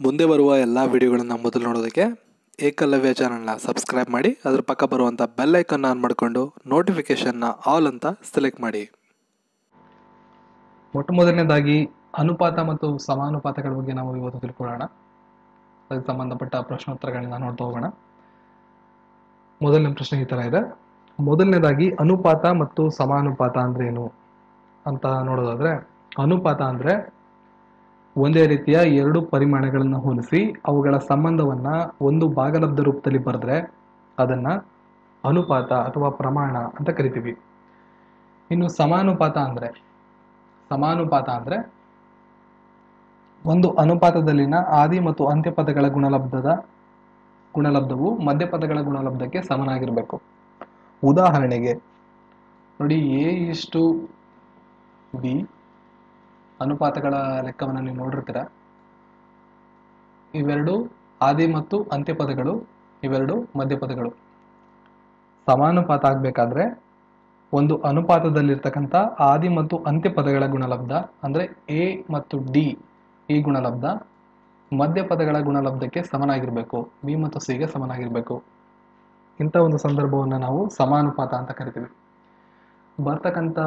ಮುಂದೆ ಬರುವ ಎಲ್ಲ ವಿಡಿಯೋಗಳನ್ನು ಮೊದಲು ನೋಡೋದಕ್ಕೆ ಏಕಲವ್ಯ ಚಾನಲ್ನ ಸಬ್ಸ್ಕ್ರೈಬ್ ಮಾಡಿ, ಅದರ ಪಕ್ಕ ಬರುವಂಥ ಬೆಲ್ ಐಕನ್ ಆನ್ ಮಾಡಿಕೊಂಡು ನೋಟಿಫಿಕೇಷನ್ನ ಆಲ್ ಅಂತ ಸೆಲೆಕ್ಟ್ ಮಾಡಿ. ಮೊಟ್ಟ ಮೊದಲನೇದಾಗಿ ಅನುಪಾತ ಮತ್ತು ಸಮಾನುಪಾತಗಳ ಬಗ್ಗೆ ನಾವು ಇವತ್ತು ತಿಳ್ಕೊಳ್ಳೋಣ. ಅದಕ್ಕೆ ಸಂಬಂಧಪಟ್ಟ ಪ್ರಶ್ನೋತ್ತರಗಳನ್ನ ನೋಡ್ತಾ ಹೋಗೋಣ. ಮೊದಲನೇ ಪ್ರಶ್ನೆ ಈ ಥರ ಇದೆ. ಮೊದಲನೇದಾಗಿ ಅನುಪಾತ ಮತ್ತು ಸಮಾನುಪಾತ ಅಂದ್ರೆ ಏನು ಅಂತ ನೋಡೋದಾದ್ರೆ, ಅನುಪಾತ ಅಂದ್ರೆ ಒಂದೇ ರೀತಿಯ ಎರಡು ಪರಿಮಾಣಗಳನ್ನು ಹೋಲಿಸಿ ಅವುಗಳ ಸಂಬಂಧವನ್ನ ಒಂದು ಭಾಗಲಬ್ಧ ರೂಪದಲ್ಲಿ ಬರೆದ್ರೆ ಅದನ್ನ ಅನುಪಾತ ಅಥವಾ ಪ್ರಮಾಣ ಅಂತ ಕರಿತೀವಿ. ಇನ್ನು ಸಮಾನುಪಾತ ಅಂದ್ರೆ ಒಂದು ಅನುಪಾತದಲ್ಲಿನ ಆದಿ ಮತ್ತು ಅಂತ್ಯ ಪದಗಳ ಗುಣಲಬ್ಧವು ಮಧ್ಯಪದಗಳ ಗುಣಲಬ್ಧಕ್ಕೆ ಸಮನಾಗಿರಬೇಕು. ಉದಾಹರಣೆಗೆ ನೋಡಿ, A:B ಅನುಪಾತಗಳ ಲೆಕ್ಕವನ್ನು ನೀವು ನೋಡಿರ್ತೀರ. ಇವೆರಡು ಆದಿ ಮತ್ತು ಅಂತ್ಯ ಪದಗಳು, ಇವೆರಡು ಮಧ್ಯಪದಗಳು. ಸಮಾನುಪಾತ ಆಗ್ಬೇಕಾದ್ರೆ ಒಂದು ಅನುಪಾತದಲ್ಲಿರ್ತಕ್ಕಂಥ ಆದಿ ಮತ್ತು ಅಂತ್ಯ ಪದಗಳ ಗುಣಲಬ್ಧ ಅಂದ್ರೆ A ಮತ್ತು D ಈ ಗುಣಲಬ್ಧ ಮಧ್ಯಪದಗಳ ಗುಣಲಬ್ಧಕ್ಕೆ ಸಮನಾಗಿರ್ಬೇಕು, B ಮತ್ತು C ಗೆ ಸಮನಾಗಿರ್ಬೇಕು. ಇಂಥ ಒಂದು ಸಂದರ್ಭವನ್ನ ನಾವು ಸಮಾನುಪಾತ ಅಂತ ಕರಿತೀವಿ. ಬರ್ತಕ್ಕಂಥ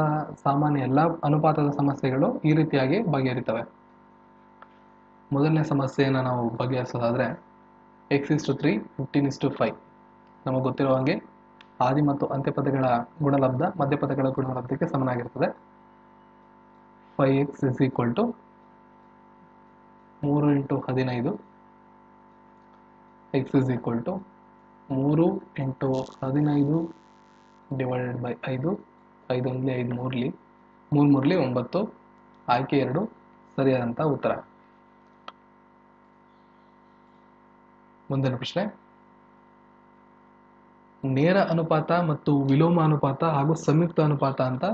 ಸಾಮಾನ್ಯ ಎಲ್ಲ ಅನುಪಾತದ ಸಮಸ್ಯೆಗಳು ಈ ರೀತಿಯಾಗಿ ಬಗೆಹರಿತವೆ. ಮೊದಲನೇ ಸಮಸ್ಯೆಯನ್ನು ನಾವು ಬಗೆಹರಿಸೋದಾದ್ರೆ x:3 15:5 ನಮಗೆ ಗೊತ್ತಿರೋ ಹಾಗೆ ಆದಿ ಮತ್ತು ಅಂತ್ಯಪದಗಳ ಗುಣಲಬ್ಧ ಮಧ್ಯಪದಗಳ ಗುಣಲಬ್ಧಕ್ಕೆ ಸಮನಾಗಿರ್ತದೆ. 5x = 3 × 15, x = 3 × 15 / 5, 5 × 5 3 3 9. ಆಯ್ಕೆ 2 ಸರಿಯಾದಂಥ ಉತ್ತರ. ಮುಂದಿನ ಪ್ರಶ್ನೆ, ನೇರ ಅನುಪಾತ ಮತ್ತು ವಿಲೋಮಾನುಪಾತ ಹಾಗೂ ಸಂಯುಕ್ತ ಅನುಪಾತ ಅಂತ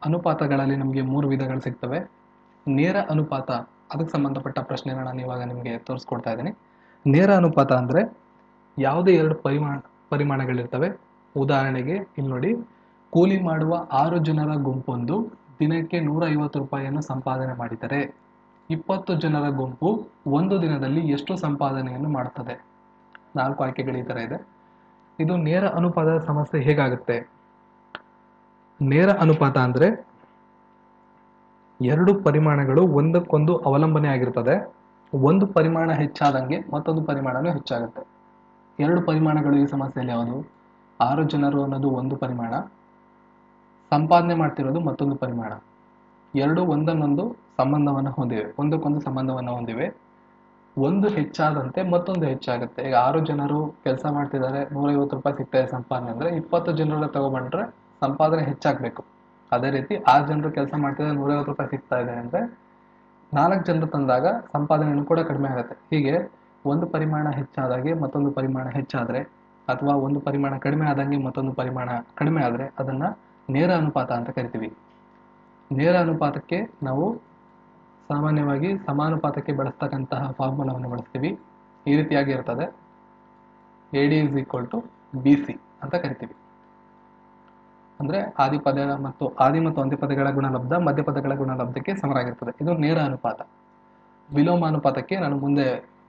ಅನುಪಾತಗಳಲ್ಲಿ ನಮಗೆ 3 ವಿಧಗಳು ಸಿಗ್ತವೆ. ನೇರ ಅನುಪಾತ, ಅದಕ್ಕೆ ಸಂಬಂಧಪಟ್ಟ ಪ್ರಶ್ನೆನ ನಾನು ಇವಾಗ ನಿಮಗೆ ತೋರಿಸ್ಕೊಡ್ತಾ ಇದ್ದೀನಿ. ನೇರ ಅನುಪಾತ ಅಂದ್ರೆ ಯಾವುದೇ ಎರಡು ಪರಿಮಾಣಗಳಿರ್ತವೆ. ಉದಾಹರಣೆಗೆ ಇಲ್ಲಿ ನೋಡಿ, ಕೂಲಿ ಮಾಡುವ 6 ಜನರ ಗುಂಪೊಂದು ದಿನಕ್ಕೆ 150 ರೂಪಾಯಿಯನ್ನು ಸಂಪಾದನೆ ಮಾಡಿದರೆ 20 ಜನರ ಗುಂಪು ಒಂದು ದಿನದಲ್ಲಿ ಎಷ್ಟು ಸಂಪಾದನೆಯನ್ನು ಮಾಡುತ್ತದೆ? 4 ಆಯ್ಕೆಗಳು ಈ ತರ ಇದೆ. ಇದು ನೇರ ಅನುಪಾತದ ಸಮಸ್ಯೆ ಹೇಗಾಗುತ್ತೆ? ನೇರ ಅನುಪಾತ ಅಂದ್ರೆ ಎರಡು ಪರಿಮಾಣಗಳು ಒಂದಕ್ಕೊಂದು ಅವಲಂಬನೆ ಆಗಿರ್ತದೆ. ಒಂದು ಪರಿಮಾಣ ಹೆಚ್ಚಾದಂಗೆ ಮತ್ತೊಂದು ಪರಿಮಾಣನೂ ಹೆಚ್ಚಾಗುತ್ತೆ. ಎರಡು ಪರಿಮಾಣಗಳು ಈ ಸಮಸ್ಯೆಯಲ್ಲಿ ಯಾವುದು? 6 ಜನರು ಅನ್ನೋದು ಒಂದು ಪರಿಮಾಣ, ಸಂಪಾದನೆ ಮಾಡ್ತಿರೋದು ಮತ್ತೊಂದು ಪರಿಮಾಣ. ಎರಡು ಒಂದನ್ನೊಂದು ಸಂಬಂಧವನ್ನು ಹೊಂದಿವೆ, ಒಂದಕ್ಕೊಂದು ಸಂಬಂಧವನ್ನು ಹೊಂದಿವೆ. ಒಂದು ಹೆಚ್ಚಾದಂತೆ ಮತ್ತೊಂದು ಹೆಚ್ಚಾಗುತ್ತೆ. ಈಗ 6 ಜನರು ಕೆಲಸ ಮಾಡ್ತಿದ್ದಾರೆ, 150 ರೂಪಾಯಿ ಸಿಗ್ತಾ ಇದೆ ಸಂಪಾದನೆ ಅಂದ್ರೆ 20 ಜನರ ತಗೊಬಂಡ್ರೆ ಸಂಪಾದನೆ ಹೆಚ್ಚಾಗಬೇಕು. ಅದೇ ರೀತಿ 6 ಜನರು ಕೆಲಸ ಮಾಡ್ತಿದ್ದಾರೆ, 150 ರೂಪಾಯಿ ಸಿಗ್ತಾ ಇದೆ ಅಂದ್ರೆ 4 ಜನರು ತಂದಾಗ ಸಂಪಾದನೆಯನ್ನು ಕೂಡ ಕಡಿಮೆ ಆಗುತ್ತೆ. ಹೀಗೆ ಒಂದು ಪರಿಮಾಣ ಹೆಚ್ಚಾದಾಗೆ ಮತ್ತೊಂದು ಪರಿಮಾಣ ಹೆಚ್ಚಾದ್ರೆ ಅಥವಾ ಒಂದು ಪರಿಮಾಣ ಕಡಿಮೆ ಆದಂಗೆ ಮತ್ತೊಂದು ಪರಿಮಾಣ ಕಡಿಮೆ ಆದ್ರೆ ಅದನ್ನ ನೇರ ಅನುಪಾತ ಅಂತ ಕರಿತೀವಿ. ನೇರ ಅನುಪಾತಕ್ಕೆ ನಾವು ಸಾಮಾನ್ಯವಾಗಿ ಸಮಾನುಪಾತಕ್ಕೆ ಬಳಸ್ತಕ್ಕಂತಹ ಫಾರ್ಮುಲಾವನ್ನು ಬಳಸ್ತೀವಿ. ಈ ರೀತಿಯಾಗಿ ಇರ್ತದೆ, AD = BC ಅಂತ ಕರಿತೀವಿ. ಅಂದ್ರೆ ಆದಿ ಮತ್ತು ಅಂತ್ಯಪದಗಳ ಗುಣಲಬ್ಧ ಮಧ್ಯಪದಗಳ ಗುಣಲಬ್ಧಕ್ಕೆ ಸಮನಾಗಿರ್ತದೆ. ಇದು ನೇರ ಅನುಪಾತ. ವಿಲೋಮಾನುಪಾತಕ್ಕೆ ನಾನು ಮುಂದೆ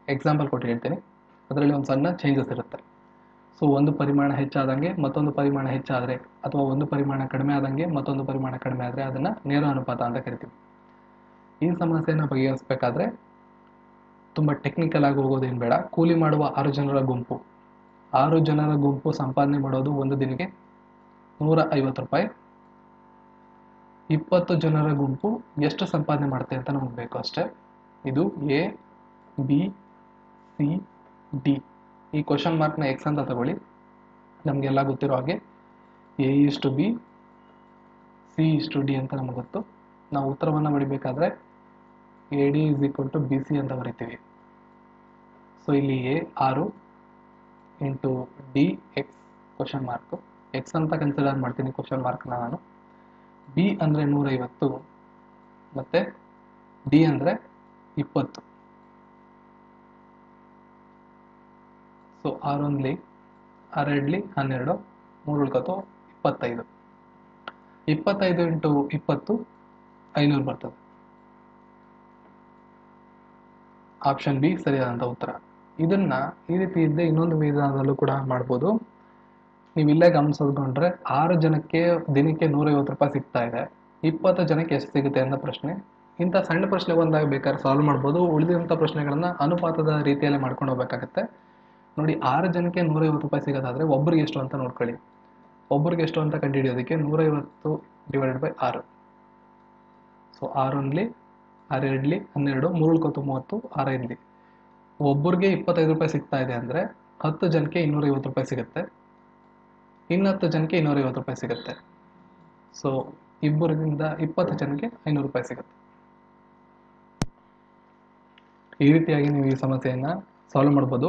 ಎಕ್ಸಾಂಪಲ್ ಕೊಟ್ಟು ಹೇಳ್ತೀನಿ. ಅದರಲ್ಲಿ ಒಂದು ಸಣ್ಣ ಚೇಂಜಸ್ ಇರುತ್ತೆ. ಸೊ ಒಂದು ಪರಿಮಾಣ ಹೆಚ್ಚಾದಂಗೆ ಮತ್ತೊಂದು ಪರಿಮಾಣ ಹೆಚ್ಚಾದ್ರೆ ಅಥವಾ ಒಂದು ಪರಿಮಾಣ ಕಡಿಮೆ ಆದಂಗೆ ಮತ್ತೊಂದು ಪರಿಮಾಣ ಕಡಿಮೆ ಆದ್ರೆ ಅದನ್ನ ನೇರ ಅನುಪಾತ ಅಂತ ಕರಿತೀವಿ. ಈ ಸಮಸ್ಯೆಯನ್ನು ಬಗೆಹರಿಸಬೇಕಾದ್ರೆ ತುಂಬಾ ಟೆಕ್ನಿಕಲ್ ಆಗಿ ಹೋಗೋದೇನು ಬೇಡ. ಕೂಲಿ ಮಾಡುವ 6 ಜನರ ಗುಂಪು ಸಂಪಾದನೆ ಮಾಡೋದು ಒಂದು ದಿನಕ್ಕೆ 150 ರೂಪಾಯಿ. 20 ಜನರ ಗುಂಪು ಎಷ್ಟು ಸಂಪಾದನೆ ಮಾಡುತ್ತೆ ಅಂತ ನಮಗೆ ಬೇಕು ಅಷ್ಟೇ. ಇದು A, B, C, D. ಈ ಕ್ವಶನ್ ಮಾರ್ಕ್ನ X ಅಂತ ತಗೊಳ್ಳಿ. ನಮಗೆಲ್ಲ ಗೊತ್ತಿರೋ ಹಾಗೆ A:B, C:D ಅಂತ ನಮಗೆ ಗೊತ್ತು. ನಾವು ಉತ್ತರವನ್ನು ಬರಿಬೇಕಾದ್ರೆ AD = BC ಅಂತ ಬರಿತೀವಿ. ಸೊ ಇಲ್ಲಿ A 6 × D X question mark X ಅಂತ ಕನ್ಸಿಡರ್ ಮಾಡ್ತೀನಿ ಕ್ವಶನ್ ಮಾರ್ಕ್ನ ನಾನು. B ಅಂದ್ರೆ 150 ಮತ್ತೆ D ಅಂದ್ರೆ 20. ಸೊ 6 × 12 3 ಉಳ್ಕೊತು 25. 25 × 20 500 ಬರ್ತದೆ. ಆಪ್ಷನ್ ಬಿ ಸರಿಯಾದಂಥ ಉತ್ತರ. ಇದನ್ನ ಈ ರೀತಿ ಇದ್ದೇ ಇನ್ನೊಂದು ವಿಧಾನದಲ್ಲೂ ಕೂಡ ಮಾಡ್ಬೋದು. ನೀವು ಇಲ್ಲೇ ಗಮನಿಸೋದ್ಕೊಂಡ್ರೆ 6 ಜನಕ್ಕೆ ದಿನಕ್ಕೆ 150 ರೂಪಾಯಿ ಸಿಗ್ತಾ ಇದೆ, 20 ಜನಕ್ಕೆ ಎಷ್ಟು ಸಿಗುತ್ತೆ ಅಂತ ಪ್ರಶ್ನೆ. ಇಂಥ ಸಣ್ಣ ಪ್ರಶ್ನೆ ಬಂದಾಗ ಬೇಕಾದ್ರೆ ಸಾಲ್ವ್ ಮಾಡ್ಬೋದು. ಉಳಿದಿರುವಂಥ ಪ್ರಶ್ನೆಗಳನ್ನ ಅನುಪಾತದ ರೀತಿಯಲ್ಲಿ ಮಾಡ್ಕೊಂಡು ಹೋಗ್ಬೇಕಾಗತ್ತೆ. ನೋಡಿ, 6 ಜನಕ್ಕೆ 150 ರೂಪಾಯಿ ಸಿಗೋದಾದ್ರೆ ಒಬ್ಬರಿಗೆ ಎಷ್ಟು ಅಂತ ನೋಡ್ಕೊಳ್ಳಿ. ಒಬ್ಬರಿಗೆ ಎಷ್ಟು ಅಂತ ಕಂಡುಹಿಡಿಯೋದಕ್ಕೆ 150 ಡಿವೈಡೆಡ್ ಬೈ 6. ಸೊ 6 ಒಂದ್ಲಿ 6 ಎರಡ್ಲಿ 12, 3 30, 6 ಐದ್ಲಿ. ಒಬ್ಬರಿಗೆ 25 ರೂಪಾಯಿ ಸಿಗ್ತಾ ಇದೆ ಅಂದ್ರೆ 10 ಜನಕ್ಕೆ 250 ರೂಪಾಯಿ ಸಿಗುತ್ತೆ, ಇನ್ನು 10 ಜನಕ್ಕೆ 250 ರೂಪಾಯಿ ಸಿಗುತ್ತೆ. ಸೊ ಇಬ್ಬರಿಂದ 20 ಜನಕ್ಕೆ 500 ರೂಪಾಯಿ ಸಿಗುತ್ತೆ. ಈ ರೀತಿಯಾಗಿ ನೀವು ಈ ಸಮಸ್ಯೆಯನ್ನ ಸಾಲ್ವ್ ಮಾಡ್ಬೋದು.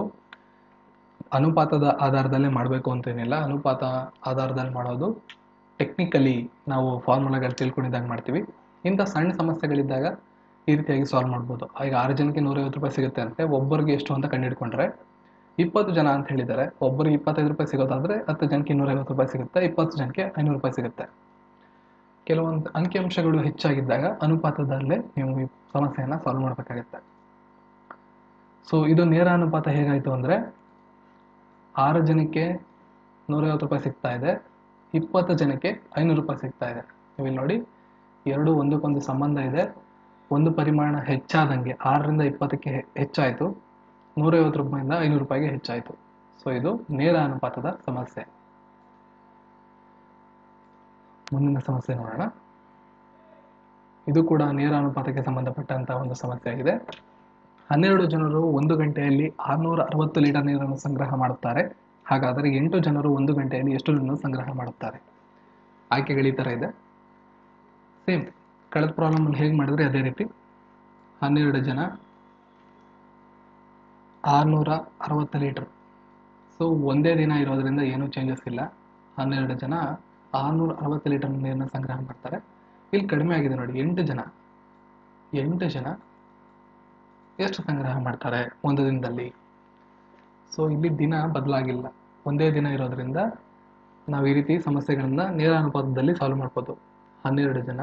ಅನುಪಾತದ ಆಧಾರದಲ್ಲೇ ಮಾಡಬೇಕು ಅಂತೇನಿಲ್ಲ. ಅನುಪಾತ ಆಧಾರದಲ್ಲಿ ಮಾಡೋದು ಟೆಕ್ನಿಕಲಿ ನಾವು ಫಾರ್ಮುಲಾಗಳು ತಿಳ್ಕೊಂಡಿದ್ದಾಗ ಮಾಡ್ತೀವಿ. ಇಂಥ ಸಣ್ಣ ಸಮಸ್ಯೆಗಳಿದ್ದಾಗ ಈ ರೀತಿಯಾಗಿ ಸಾಲ್ವ್ ಮಾಡ್ಬೋದು. ಈಗ 6 ಜನಕ್ಕೆ 150 ರೂಪಾಯಿ ಸಿಗುತ್ತೆ ಅಂದರೆ ಒಬ್ಬರಿಗೆ ಎಷ್ಟು ಅಂತ ಕಂಡುಹಿಡ್ಕೊಂಡ್ರೆ 20 ಜನ ಅಂತ ಹೇಳಿದ್ದಾರೆ, ಒಬ್ಬರಿಗೆ 25 ರೂಪಾಯಿ ಸಿಗೋದಾದ್ರೆ 10 ಜನಕ್ಕೆ 250 ರೂಪಾಯಿ ಸಿಗುತ್ತೆ, 20 ಜನಕ್ಕೆ 500 ರೂಪಾಯಿ ಸಿಗುತ್ತೆ. ಕೆಲವೊಂದು ಅಂಕಿಅಂಶಗಳು ಹೆಚ್ಚಾಗಿದ್ದಾಗ ಅನುಪಾತದಲ್ಲೇ ನೀವು ಈ ಸಮಸ್ಯೆಯನ್ನು ಸಾಲ್ವ್ ಮಾಡಬೇಕಾಗುತ್ತೆ. ಸೊ ಇದು ನೇರ ಅನುಪಾತ ಹೇಗಾಯಿತು ಅಂದರೆ 6 ಜನಕ್ಕೆ 150 ರೂಪಾಯಿ ಸಿಗ್ತಾ ಇದೆ, 20 ಜನಕ್ಕೆ 500 ರೂಪಾಯಿ ಸಿಗ್ತಾ ಇದೆ. ನೀವು ಇಲ್ಲಿ ನೋಡಿ, ಎರಡು ಒಂದಕ್ಕೊಂದು ಸಂಬಂಧ ಇದೆ. ಒಂದು ಪರಿಮಾಣ ಹೆಚ್ಚಾದಂಗೆ 6ರಿಂದ 20ಕ್ಕೆ ಹೆಚ್ಚಾಯಿತು, 150 ರೂಪಾಯಿಂದ 500 ರೂಪಾಯಿಗೆ ಹೆಚ್ಚಾಯಿತು. ಸೊ ಇದು ನೇರ ಅನುಪಾತದ ಸಮಸ್ಯೆ. ಮುಂದಿನ ಸಮಸ್ಯೆ ನೋಡೋಣ. ಇದು ಕೂಡ ನೇರ ಅನುಪಾತಕ್ಕೆ ಸಂಬಂಧಪಟ್ಟಂತಹ ಒಂದು ಸಮಸ್ಯೆ ಆಗಿದೆ. 12 ಜನರು 1 ಗಂಟೆಯಲ್ಲಿ 660 ಲೀಟರ್ ನೀರನ್ನು ಸಂಗ್ರಹ ಮಾಡುತ್ತಾರೆ. ಹಾಗಾದರೆ 8 ಜನರು 1 ಗಂಟೆಯಲ್ಲಿ ಎಷ್ಟು ನೀರನ್ನು ಸಂಗ್ರಹ ಮಾಡುತ್ತಾರೆ? ಆಯ್ಕೆಗಳು ಈ ಥರ ಇದೆ. ಸೇಮ್ ಕಳೆದ ಪ್ರಾಬ್ಲಮ್ ಹೇಗೆ ಮಾಡಿದ್ರೆ ಅದೇ ರೀತಿ. 12 ಜನ 660 ಲೀಟರ್. ಸೊ ಒಂದೇ ದಿನ ಇರೋದ್ರಿಂದ ಏನೂ ಚೇಂಜಸ್ ಇಲ್ಲ. 12 ಜನ 660 ಲೀಟರ್ ನೀರನ್ನು ಸಂಗ್ರಹ ಮಾಡ್ತಾರೆ. ಇಲ್ಲಿ ಕಡಿಮೆ ಆಗಿದೆ ನೋಡಿ, 8 ಜನ ಎಷ್ಟು ಸಂಗ್ರಹ ಮಾಡ್ತಾರೆ ಒಂದು ದಿನದಲ್ಲಿ? ಸೊ ಇಲ್ಲಿ ದಿನ ಬದಲಾಗಿಲ್ಲ, ಒಂದೇ ದಿನ ಇರೋದ್ರಿಂದ ನಾವು ಈ ರೀತಿ ಸಮಸ್ಯೆಗಳನ್ನ ನೇರ ಅನುಪಾತದಲ್ಲಿ ಸಾಲ್ವ್ ಮಾಡ್ಬೋದು. 12 ಜನ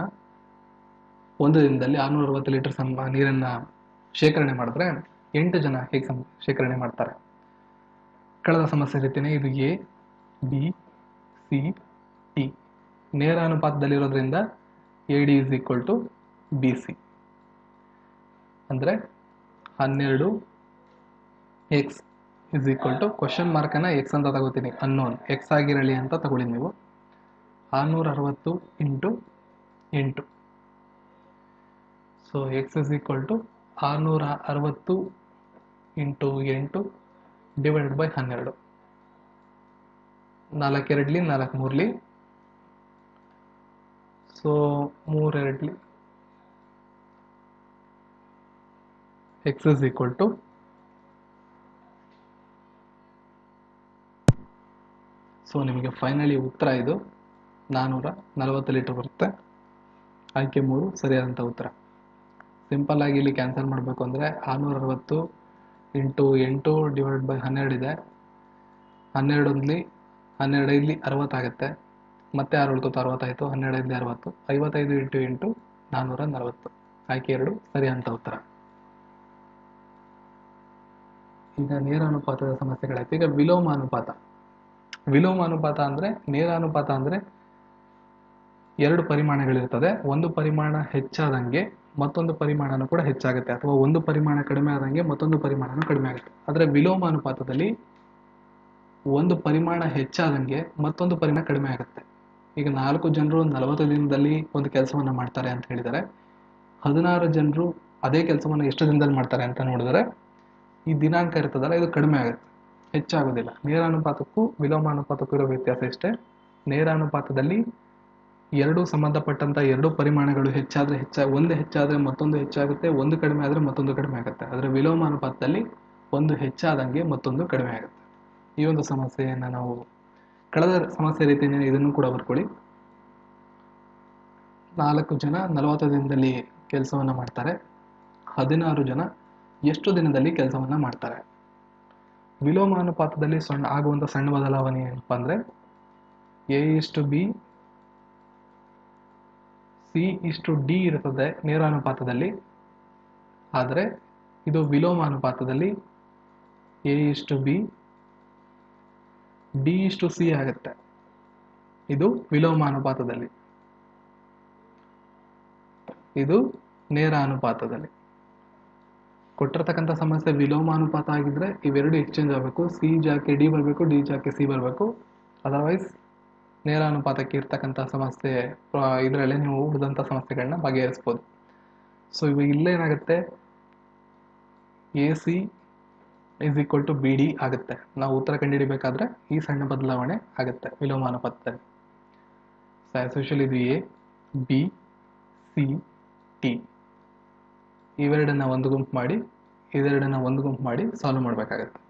ಒಂದು ದಿನದಲ್ಲಿ 660 ಲೀಟರ್ ನೀರನ್ನ ಶೇಖರಣೆ ಮಾಡಿದ್ರೆ 8 ಜನ ಹೇಗೆ ಶೇಖರಣೆ ಮಾಡ್ತಾರೆ? ಕಳೆದ ಸಮಸ್ಯೆ ರೀತಿಯೇ ಇದು ಎ, ಬಿ, ಸಿ, ಟಿ ನೇರ ಅನುಪಾತದಲ್ಲಿರೋದ್ರಿಂದ AD is equal to BC. ಅಂದರೆ 12x is equal to question ಮಾರ್ಕನ್ನು ಎಕ್ಸ್ ಅಂತ ತಗೋತೀನಿ, ಅನ್ನೋನ್ ಎಕ್ಸ್ ಆಗಿರಲಿ ಅಂತ ತಗೊಳ್ಳಿ ನೀವು. 660 into 8. So x is equal to 660 into 8 divided by 12. 4 ಎರಡ್ಲಿ 4 ಮೂರ್ಲಿ, ಸೊ 3 ಎರಡ್ಲಿ x is equal to so ನಿಮಗೆ ಫೈನಲಿ ಉತ್ತರ ಇದು 440 ಲೀಟರ್ ಬರುತ್ತೆ. ಆಯ್ಕೆ 3 ಸರಿಯಾದಂಥ ಉತ್ತರ. ಸಿಂಪಲ್ ಆಗಿ ಇಲ್ಲಿ ಕ್ಯಾನ್ಸಲ್ ಮಾಡಬೇಕು ಅಂದರೆ 660 ಇಂಟು 8 ಡಿವೈಡ್ ಬೈ 12 ಇದೆ. 12 ಒಂದ್ಲಿ 12 ಐದ್ಲಿ 60 ಆಗುತ್ತೆ, ಮತ್ತೆ 6 ಉಳ್ಕೊತು 60 ಆಯಿತು, 12 ಐದ್ಲಿ 60, 55 ಇಂಟು 8 440. ಆಯ್ಕೆ 2 ಸರಿಯಾದಂಥ ಉತ್ತರ. ಈಗ ನೇರ ಅನುಪಾತದ ಸಮಸ್ಯೆಗಳಾಯ್ತು. ಈಗ ವಿಲೋಮ ಅನುಪಾತ. ವಿಲೋಮ ಅನುಪಾತ ಅಂದರೆ ನೇರ ಅನುಪಾತ ಅಂದರೆ 2 ಪರಿಮಾಣಗಳಿರ್ತದೆ. ಒಂದು ಪರಿಮಾಣ ಹೆಚ್ಚಾದಂಗೆ ಮತ್ತೊಂದು ಪರಿಮಾಣನೂ ಕೂಡ ಹೆಚ್ಚಾಗುತ್ತೆ, ಅಥವಾ ಒಂದು ಪರಿಮಾಣ ಕಡಿಮೆ ಆದಂಗೆ ಮತ್ತೊಂದು ಪರಿಮಾಣನೂ ಕಡಿಮೆ ಆಗುತ್ತೆ. ಆದರೆ ವಿಲೋಮ ಅನುಪಾತದಲ್ಲಿ ಒಂದು ಪರಿಮಾಣ ಹೆಚ್ಚಾದಂಗೆ ಮತ್ತೊಂದು ಪರಿಮಾಣ ಕಡಿಮೆ ಆಗುತ್ತೆ. ಈಗ 4 ಜನರು 40 ದಿನದಲ್ಲಿ ಒಂದು ಕೆಲಸವನ್ನು ಮಾಡ್ತಾರೆ ಅಂತ ಹೇಳಿದರೆ 16 ಜನರು ಅದೇ ಕೆಲಸವನ್ನು ಎಷ್ಟು ದಿನದಲ್ಲಿ ಮಾಡ್ತಾರೆ ಅಂತ ನೋಡಿದರೆ ಈ ದಿನಾಂಕ ಇರ್ತದಲ್ಲ, ಇದು ಕಡಿಮೆ ಆಗುತ್ತೆ, ಹೆಚ್ಚಾಗೋದಿಲ್ಲ. ನೇರ ಅನುಪಾತಕ್ಕೂ ವಿಲೋಮ ಅನುಪಾತಕ್ಕೂ ಇರೋ ವ್ಯತ್ಯಾಸ ಇಷ್ಟೇ. ನೇರ ಅನುಪಾತದಲ್ಲಿ ಎರಡು ಸಂಬಂಧಪಟ್ಟಂತ 2 ಪರಿಮಾಣಗಳು ಹೆಚ್ಚಾದರೆ ಒಂದು ಹೆಚ್ಚಾದರೆ ಮತ್ತೊಂದು ಹೆಚ್ಚಾಗುತ್ತೆ, ಒಂದು ಕಡಿಮೆ ಆದರೆ ಮತ್ತೊಂದು ಕಡಿಮೆ ಆಗುತ್ತೆ. ಆದರೆ ವಿಲೋಮ ಅನುಪಾತದಲ್ಲಿ ಒಂದು ಹೆಚ್ಚಾದಂಗೆ ಮತ್ತೊಂದು ಕಡಿಮೆ ಆಗುತ್ತೆ. ಈ ಒಂದು ಸಮಸ್ಯೆಯನ್ನು ನಾವು ಕಳೆದ ಸಮಸ್ಯೆ ರೀತಿಯೇ ಇದನ್ನು ಕೂಡ ಬರ್ಕೊಳ್ಳಿ. 4 ಜನ 40 ದಿನದಲ್ಲಿ ಕೆಲಸವನ್ನು ಮಾಡ್ತಾರೆ, 16 ಜನ ಎಷ್ಟು ದಿನದಲ್ಲಿ ಕೆಲಸವನ್ನು ಮಾಡ್ತಾರೆ? ವಿಲೋಮ ಅನುಪಾತದಲ್ಲಿ ಆಗುವಂಥ ಸಣ್ಣ ಬದಲಾವಣೆ ಏನಪ್ಪ ಅಂದರೆ A:B C:D ಇರ್ತದೆ ನೇರ ಅನುಪಾತದಲ್ಲಿ. ಆದರೆ ಇದು ವಿಲೋಮಾನುಪಾತದಲ್ಲಿ A:B D:C ಆಗುತ್ತೆ. ಇದು ವಿಲೋಮಾನುಪಾತದಲ್ಲಿ. ಇದು ನೇರ ಅನುಪಾತದಲ್ಲಿ. ಕೊಟ್ಟಿರ್ತಕ್ಕಂಥ ಸಮಸ್ಯೆ ವಿಲೋಮಾನುಪಾತ ಆಗಿದ್ರೆ ಇವೆರಡು ಎಕ್ಸ್ಚೇಂಜ್ ಆಗಬೇಕು. ಸಿ ಜಾಗಕ್ಕೆ ಡಿ ಬರಬೇಕು, ಡಿ ಜಾಗಕ್ಕೆ ಸಿ ಬರಬೇಕು. ಅದರ್ವೈಸ್ ನೇರ ಅನುಪಾತಕ್ಕೆ ಇರ್ತಕ್ಕಂಥ ಸಮಸ್ಯೆ ಇದರಲ್ಲೇ ನೀವು ಉಳಿದಂಥ ಸಮಸ್ಯೆಗಳನ್ನ ಬಗೆಹರಿಸ್ಬೋದು. ಸೊ ಇವಾಗ ಇಲ್ಲೇನಾಗುತ್ತೆ, AC = BD ಆಗುತ್ತೆ. ನಾವು ಉತ್ತರ ಕಂಡುಹಿಡಿಬೇಕಾದ್ರೆ ಈ ಸಣ್ಣ ಬದಲಾವಣೆ ಆಗುತ್ತೆ ವಿಲೋಮಾನುಪಾತದಲ್ಲಿ. ಸೊ ಆಸ್ ಯೂಶುವಲ್ ಇದು A, B, C, T ಇವೆರಡನ್ನ ಒಂದು ಗುಂಪು ಮಾಡಿ ಇದೆರಡನ್ನ ಒಂದು ಗುಂಪು ಮಾಡಿ ಸಾಲ್ವ್ ಮಾಡಬೇಕಾಗತ್ತೆ.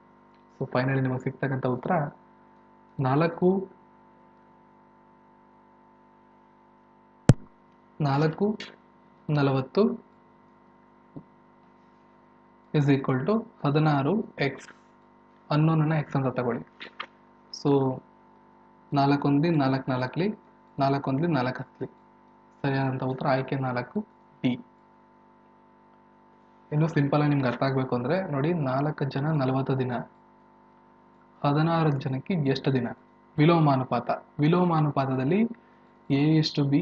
ಸೊ ಫೈನಲಿ ನಿಮಗೆ ಸಿಗ್ತಕ್ಕಂಥ ಉತ್ತರ 4:40 16x ಅನ್ನೋನನ್ನ x ಅಂತ ತಗೊಳ್ಳಿ. ಸೊ 4 1 4 4 4 1 4 10 ಸರಿಯಾದಂಥ ಉತ್ತರ ಆಯ್ಕೆ 4 D. ಇನ್ನು ಸಿಂಪಲ್ ಆಗಿ ನಿಮ್ಗೆ ಅರ್ಥ ಆಗಬೇಕು ಅಂದರೆ ನೋಡಿ, 4 ಜನ 40 ದಿನ, 16 ಜನಕ್ಕೆ ಎಷ್ಟು ದಿನ? ವಿಲೋಮಾನುಪಾತ. ವಿಲೋಮಾನುಪಾತದಲ್ಲಿ A:B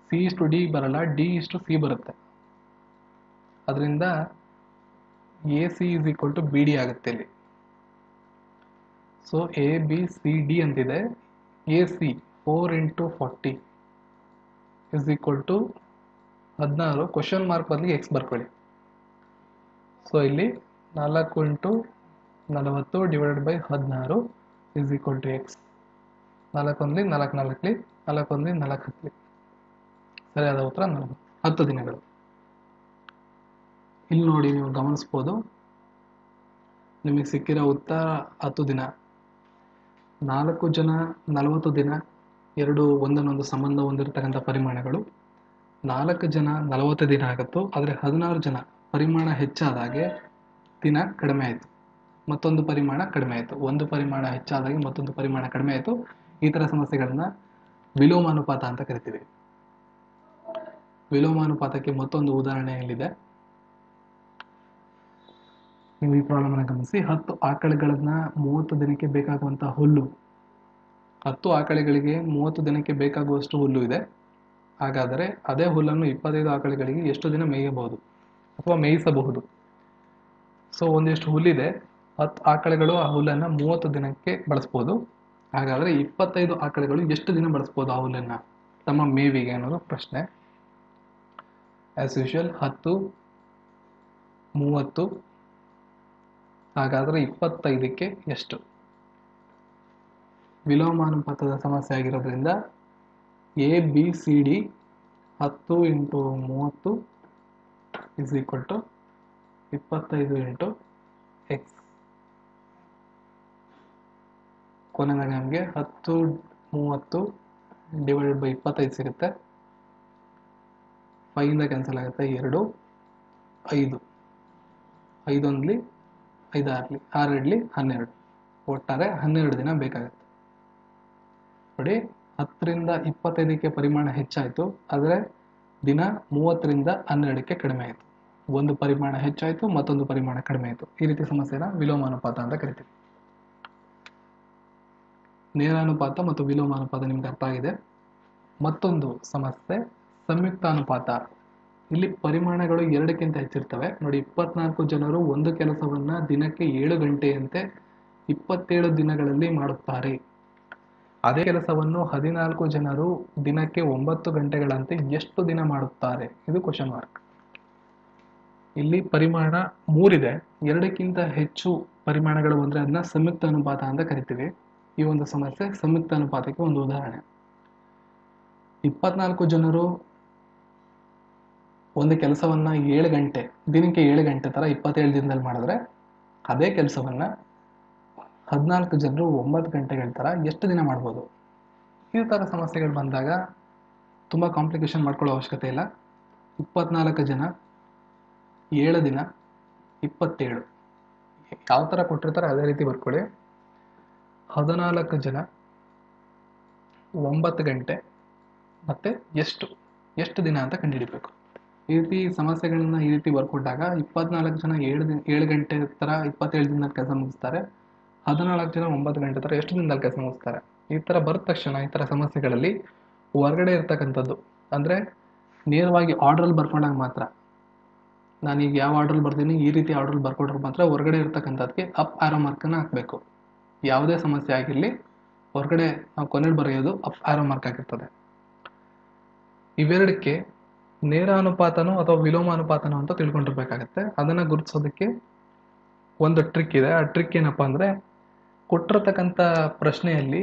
C:D ಬರಲ್ಲ, D:C ಬರುತ್ತೆ. ಅದರಿಂದ AC = BD ಆಗುತ್ತೆ ಇಲ್ಲಿ. ಸೊ ABCD ಅಂತಿದೆ. AC 4 × 40 = 16. ಕ್ವಶನ್ ಮಾರ್ಕ್ ಬದಲಿಗೆ x ಬರ್ಕೊಳ್ಳಿ. ಸೊ ಇಲ್ಲಿ 4 × 40 / 16 = x. 4 1 4 4 4 1 4 10 ಸರಿಯಾದ ಉತ್ತರ 10 ದಿನಗಳು. ಇಲ್ಲಿ ನೋಡಿ, ನೀವು ಗಮನಿಸ್ಬೋದು, ನಿಮಗೆ ಸಿಕ್ಕಿರೋ ಉತ್ತರ 10 ದಿನ. 4 ಜನ 40 ದಿನ ಎರಡು ಒಂದನ್ನೊಂದು ಸಂಬಂಧ ಹೊಂದಿರತಕ್ಕಂಥ ಪರಿಮಾಣಗಳು. 4 ಜನ 40 ದಿನ ಆಗುತ್ತೋ, ಆದರೆ 16 ಜನ ಪರಿಮಾಣ ಹೆಚ್ಚಾದಾಗೆ ದಿನ ಕಡಿಮೆ ಆಯಿತು, ಮತ್ತೊಂದು ಪರಿಮಾಣ ಕಡಿಮೆ ಆಯಿತು. ಒಂದು ಪರಿಮಾಣ ಹೆಚ್ಚಾದಾಗೆ ಮತ್ತೊಂದು ಪರಿಮಾಣ ಕಡಿಮೆ ಆಯಿತು. ಈ ಥರ ಸಮಸ್ಯೆಗಳನ್ನ ವಿಲೋಮಾನುಪಾತ ಅಂತ ಕರಿತೀವಿ. ವಿಲೋಮಾನುಪಾತಕ್ಕೆ ಮತ್ತೊಂದು ಉದಾಹರಣೆ ಇಲ್ಲಿದೆ. ನೀವು ಈ ಪ್ರಾಬ್ಲಮ್ ಅನ್ನು ಗಮನಿಸಿ. 10 ಆಕಳುಗಳನ್ನ 30 ದಿನಕ್ಕೆ ಬೇಕಾಗುವಂಥ ಹುಲ್ಲು, 10 ಆಕಳುಗಳಿಗೆ 30 ದಿನಕ್ಕೆ ಬೇಕಾಗುವಷ್ಟು ಹುಲ್ಲು ಇದೆ. ಹಾಗಾದರೆ ಅದೇ ಹುಲ್ಲನ್ನು 25 ಆಕಳುಗಳಿಗೆ ಎಷ್ಟು ದಿನ ಮೇಯಬಹುದು ಅಥವಾ ಮೇಯಿಸಬಹುದು? ಸೊ ಒಂದಿಷ್ಟು ಹುಲ್ಲಿದೆ, 10 ಆಕಳುಗಳು ಆ ಹುಲ್ಲನ್ನು 30 ದಿನಕ್ಕೆ ಬಳಸ್ಬೋದು. ಹಾಗಾದರೆ 25 ಆಕಳುಗಳು ಎಷ್ಟು ದಿನ ಬಳಸ್ಬೋದು ಆ ಹುಲ್ಲನ್ನು ತಮ್ಮ ಮೇವಿಗೆ ಅನ್ನೋದು ಪ್ರಶ್ನೆ. ಆಸ್ ಯೂಶುವಲ್ 10 30, ಹಾಗಾದರೆ 25ಕ್ಕೆ ಎಷ್ಟು? ವಿಲೋಮಾನುಪಾತದ ಸಮಸ್ಯೆ ಆಗಿರೋದ್ರಿಂದ ABCD 10 × 30 = 25 × x. ಕೊನೆಗೆ ನಮಗೆ 10 30 / 25 ಸಿಗುತ್ತೆ. 5 ಇಂದ ಕ್ಯಾನ್ಸಲ್ ಆಗುತ್ತೆ, 2 5 5 1 5 6 6 2 12, ಒಟ್ಟಾರೆ 12 ದಿನ ಬೇಕಾಗುತ್ತೆ. ನೋಡಿ, 10 ರಿಂದ 25ಕ್ಕೆ ಪರಿಮಾಣ ಹೆಚ್ಚಾಯಿತು, ಆದರೆ ದಿನ 30 ರಿಂದ 12ಕ್ಕೆ ಕಡಿಮೆ ಆಯಿತು. ಒಂದು ಪರಿಮಾಣ ಹೆಚ್ಚಾಯಿತು, ಮತ್ತೊಂದು ಪರಿಮಾಣ ಕಡಿಮೆ ಆಯಿತು. ಈ ರೀತಿ ಸಮಸ್ಯೆನ ವಿಲೋಮಾನುಪಾತ ಅಂತ ಕರಿತೀವಿ. ನೇರಾನುಪಾತ ಮತ್ತು ವಿಲೋಮಾನುಪಾತ ನಿಮ್ಗೆ ಅರ್ಥ ಆಗಿದೆ. ಮತ್ತೊಂದು ಸಮಸ್ಯೆ ಸಂಯುಕ್ತಾನುಪಾತ. ಇಲ್ಲಿ ಪರಿಮಾಣಗಳು 2ಕ್ಕಿಂತ ಹೆಚ್ಚಿರ್ತವೆ. ನೋಡಿ, 24 ಜನರು ಒಂದು ಕೆಲಸವನ್ನ ದಿನಕ್ಕೆ 7 ಗಂಟೆಯಂತೆ 27 ದಿನಗಳಲ್ಲಿ ಮಾಡುತ್ತಾರೆ. ಅದೇ ಕೆಲಸವನ್ನು 14 ಜನರು ದಿನಕ್ಕೆ 9 ಗಂಟೆಗಳಂತೆ ಎಷ್ಟು ದಿನ ಮಾಡುತ್ತಾರೆ? ಇದು ಕ್ವಶನ್ ಮಾರ್ಕ್. ಇಲ್ಲಿ ಪರಿಮಾಣ 3 ಇದೆ, 2ಕ್ಕಿಂತ ಹೆಚ್ಚು ಪರಿಮಾಣಗಳು ಬಂದರೆ ಅದನ್ನ ಸಂಯುಕ್ತ ಅನುಪಾತ ಅಂತ ಕರಿತೀವಿ. ಈ ಒಂದು ಸಮಸ್ಯೆ ಸಂಯುಕ್ತ ಅನುಪಾತಕ್ಕೆ ಒಂದು ಉದಾಹರಣೆ. 24 ಜನರು ಒಂದು ಕೆಲಸವನ್ನ 7 ಗಂಟೆ, ದಿನಕ್ಕೆ 7 ಗಂಟೆ ತರ 27 ದಿನದಲ್ಲಿ ಮಾಡಿದ್ರೆ, ಅದೇ ಕೆಲಸವನ್ನ 14 ಜನರು 9 ಗಂಟೆಗಳ ತರ ಎಷ್ಟು ದಿನ ಮಾಡ್ಬೋದು? ಈ ತರ ಸಮಸ್ಯೆಗಳು ಬಂದಾಗ ತುಂಬಾ ಕಾಂಪ್ಲಿಕೇಶನ್ ಮಾಡ್ಕೊಳ್ಳೋ ಅವಶ್ಯಕತೆ ಇಲ್ಲ. 24 ಜನ 7 ದಿನ 27, ಯಾವ ತರ ಕೊಟ್ಟಿರ್ತಾರೆ ಅದೇ ರೀತಿ ಬರ್ಕೊಳ್ಳಿ. 14 ಜನ 9 ಗಂಟೆ ಮತ್ತೆ ಎಷ್ಟು ದಿನ ಅಂತ ಕಂಡುಹಿಡಿಬೇಕು. ಈ ರೀತಿ ಸಮಸ್ಯೆಗಳನ್ನ ಈ ರೀತಿ ಬರ್ಕೊಟ್ಟಾಗ 24 ಜನ 7 ಗಂಟೆ ಥರ 27 ದಿನದಲ್ಲಿ ಕೆಲಸ ಮುಗಿಸ್ತಾರೆ, 14 ಜನ 9 ಗಂಟೆ ಥರ ಎಷ್ಟು ದಿನದಲ್ಲಿ ಕೆಲಸ ಮುಗಿಸ್ತಾರೆ. ಈ ಥರ ಬರದ ತಕ್ಷಣ ಈ ಥರ ಸಮಸ್ಯೆಗಳಲ್ಲಿ ಹೊರಗಡೆ ಇರ್ತಕ್ಕಂಥದ್ದು ಅಂದರೆ ನೇರವಾಗಿ ಆರ್ಡ್ರಲ್ಲಿ ಬರ್ಕೊಂಡಾಗ ಮಾತ್ರ, ನಾನೀಗ ಯಾವ ಆರ್ಡ್ರಲ್ಲಿ ಬರ್ತೀನಿ ಈ ರೀತಿ ಆರ್ಡ್ರಲ್ಲಿ ಬರ್ಕೊಂಡ್ರೆ ಮಾತ್ರ ಹೊರಗಡೆ ಇರ್ತಕ್ಕಂಥದ್ದಕ್ಕೆ ಅಪ್ ಆರೋ ಮಾರ್ಕನ್ನು ಹಾಕಬೇಕು. ಯಾವುದೇ ಸಮಸ್ಯೆ ಆಗಿರಲಿ ಹೊರಗಡೆ ನಾವು ಕೊನೆಯಲ್ಲಿ ಬರೆಯೋದು ಅಪ್ ಆರೋ ಮಾರ್ಕ್ ಆಗಿರ್ತದೆ. ಇವೆರಡಕ್ಕೆ ನೇರ ಅನುಪಾತನೋ ಅಥವಾ ವಿಲೋಮ ಅನುಪಾತನೋ ಅಂತ ತಿಳ್ಕೊಂಡಿರ್ಬೇಕಾಗತ್ತೆ. ಅದನ್ನು ಗುರುತಿಸೋದಕ್ಕೆ ಒಂದು ಟ್ರಿಕ್ ಇದೆ. ಆ ಟ್ರಿಕ್ ಏನಪ್ಪ ಅಂದರೆ, ಕೊಟ್ಟಿರ್ತಕ್ಕಂಥ ಪ್ರಶ್ನೆಯಲ್ಲಿ